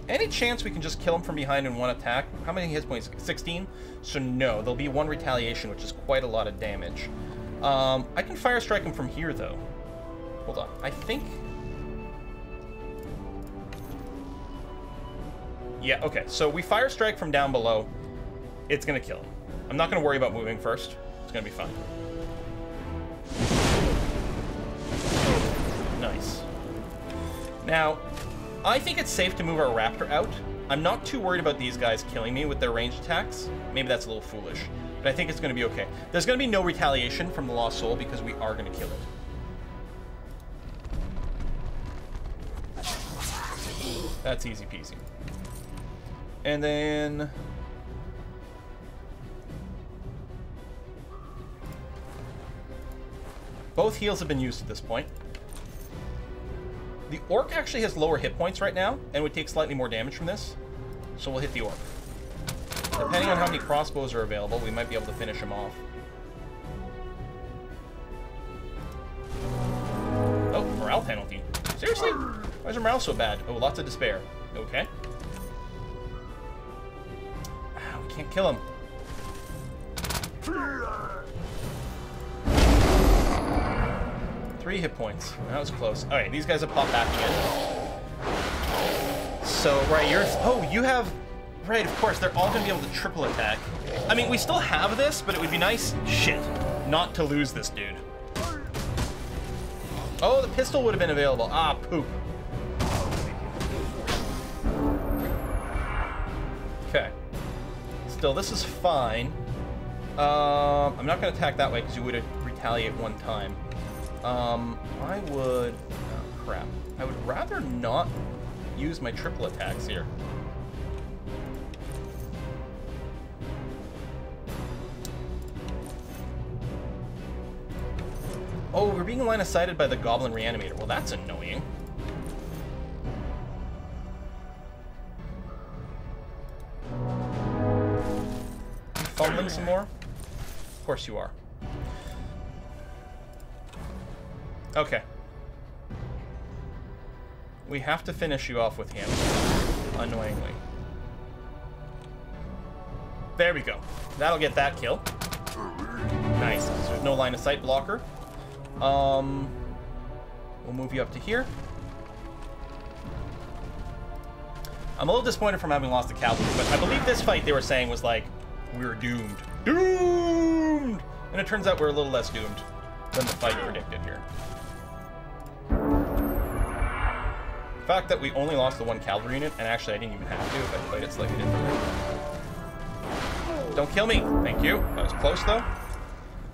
Speaker 1: Any chance we can just kill him from behind in one attack? How many hit points? 16? So no, there'll be one retaliation, which is quite a lot of damage. I can Fire Strike him from here, though. Hold on. I think... yeah, okay. So we Fire Strike from down below. It's going to kill him. I'm not going to worry about moving first. It's going to be fine. Nice. Now... I think it's safe to move our Raptor out. I'm not too worried about these guys killing me with their ranged attacks. Maybe that's a little foolish, but I think it's going to be okay. There's going to be no retaliation from the Lost Soul because we are going to kill it. That's easy peasy. And then... both heals have been used at this point. The Orc actually has lower hit points right now, and would take slightly more damage from this. So we'll hit the Orc. Depending on how many crossbows are available, we might be able to finish him off. Oh, morale penalty. Seriously? Why is our morale so bad? Oh, lots of despair. Okay. Ah, we can't kill him. 3 hit points. That was close. Alright, these guys have popped back again. So, right, you're... oh, you have... right, of course, they're all going to be able to triple attack. I mean, we still have this, but it would be nice... shit. Not to lose this dude. Oh, the pistol would have been available. Ah, poop. Okay. Still, this is fine. I'm not going to attack that way because you would retaliate one time. I would... oh, crap. I would rather not use my triple attacks here. Oh, we're being line-of-sighted by the Goblin Reanimator. Well, that's annoying. You fumbling some more? Of course you are. Okay. We have to finish you off with him, annoyingly. There we go. That'll get that kill. Nice. So there's no line of sight blocker. We'll move you up to here. I'm a little disappointed from having lost the cavalry, but I believe this fight they were saying was like, we're doomed. Doomed! And it turns out we're a little less doomed than the fight predicted here. The fact that we only lost the one cavalry unit, and actually I didn't even have to if I played it slightly differently. Don't kill me! Thank you. That was close, though.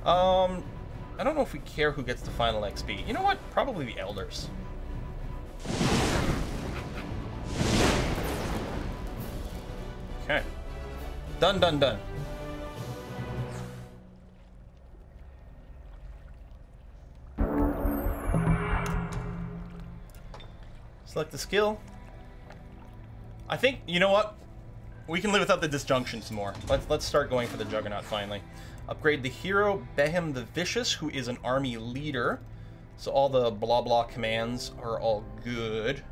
Speaker 1: I don't know if we care who gets the final XP. You know what? Probably the Elders. Okay. Done, done, done. Select the skill. I think, you know what? We can live without the disjunctions more. Let's start going for the Juggernaut finally. Upgrade the hero, Behem the Vicious, who is an army leader. So all the blah blah commands are all good.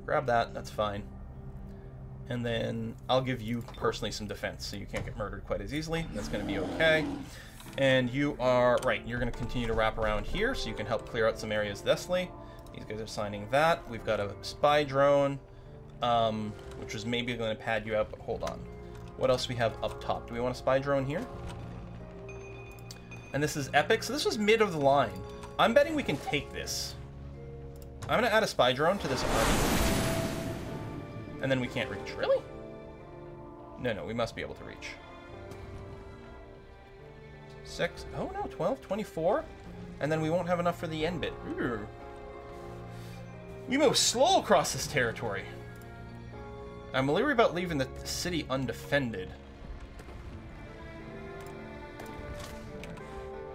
Speaker 1: Grab that, that's fine. And then I'll give you personally some defense so you can't get murdered quite as easily. That's going to be okay. And you are, right, you're going to continue to wrap around here so you can help clear out some areas thusly. These guys are signing that. We've got a spy drone, which was maybe going to pad you out, but hold on. What else we have up top? Do we want a spy drone here? And this is epic. So this was mid of the line. I'm betting we can take this. I'm going to add a spy drone to this army. And then we can't reach. Really? No, we must be able to reach. 6. Oh no, 12, 24. And then we won't have enough for the end bit. Ooh. We move slow across this territory. I'm leery about leaving the city undefended.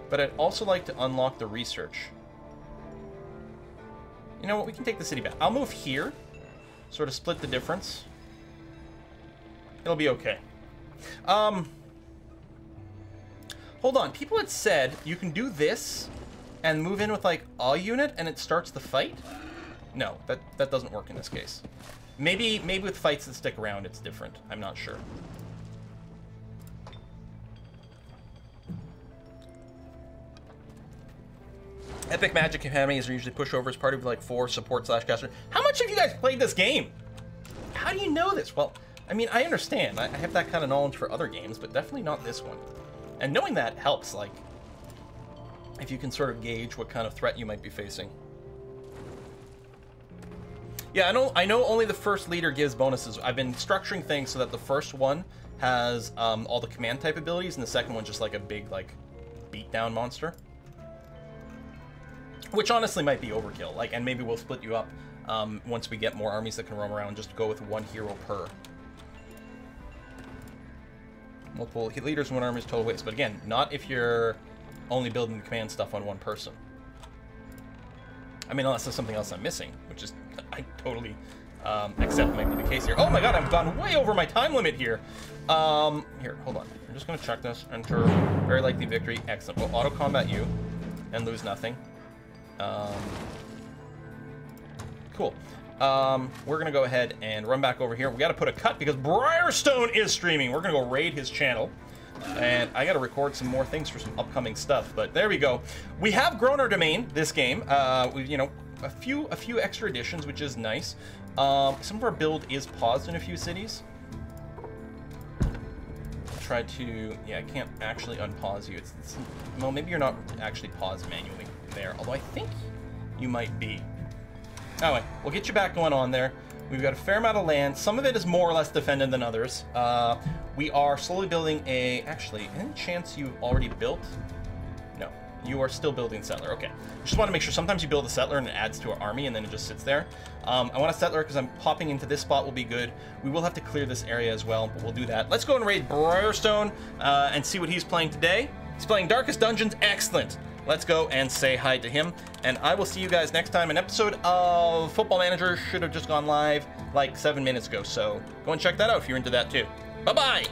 Speaker 1: But I'd also like to unlock the research. You know what? We can take the city back. I'll move here. Sort of split the difference. It'll be okay. Hold on. People had said you can do this and move in with like a unit and it starts the fight. No, that doesn't work in this case. Maybe with fights that stick around it's different. I'm not sure. Epic Magic Academies are usually pushovers, part of like 4 support/caster. How much have you guys played this game? How do you know this? Well, I mean, I understand. I have that kind of knowledge for other games, but definitely not this one. And knowing that helps, like, if you can sort of gauge what kind of threat you might be facing. Yeah, I know only the first leader gives bonuses. I've been structuring things so that the first one has all the command type abilities, and the second one's just like a big, like, beatdown monster. Which honestly might be overkill, like, and maybe we'll split you up once we get more armies that can roam around, just go with 1 hero per. Multiple leaders, 1 army's total waste, but again, not if you're only building the command stuff on 1 person. I mean, unless there's something else I'm missing, which is, I totally accept might be the case here. Oh my god, I've gone way over my time limit here. Here, hold on. I'm just going to check this. Enter, very likely victory. Excellent. We'll auto-combat you and lose nothing. Cool. We're gonna go ahead and run back over here. We gotta put a cut because Briarstone is streaming. We're gonna go raid his channel. And I gotta record some more things for some upcoming stuff, but there we go. We have grown our domain this game. We've, you know, a few extra additions, which is nice. Some of our build is paused in a few cities. Try to, yeah, I can't actually unpause you. It's well, maybe you're not actually paused manually there, although I think you might be. Anyway, we'll get you back going on there. We've got a fair amount of land. Some of it is more or less defended than others. We are slowly building a, actually, any chance you've already built? No, you are still building settler. Okay, just want to make sure. Sometimes you build a settler and it adds to our army and then it just sits there. I want a settler because I'm popping into this spot will be good. We will have to clear this area as well, but we'll do that. Let's go and raid Briarstone and see what he's playing today. He's playing Darkest Dungeons. Excellent. Let's go and say hi to him, and I will see you guys next time. An episode of Football Manager should have just gone live like 7 minutes ago, so go and check that out if you're into that too. Bye-bye!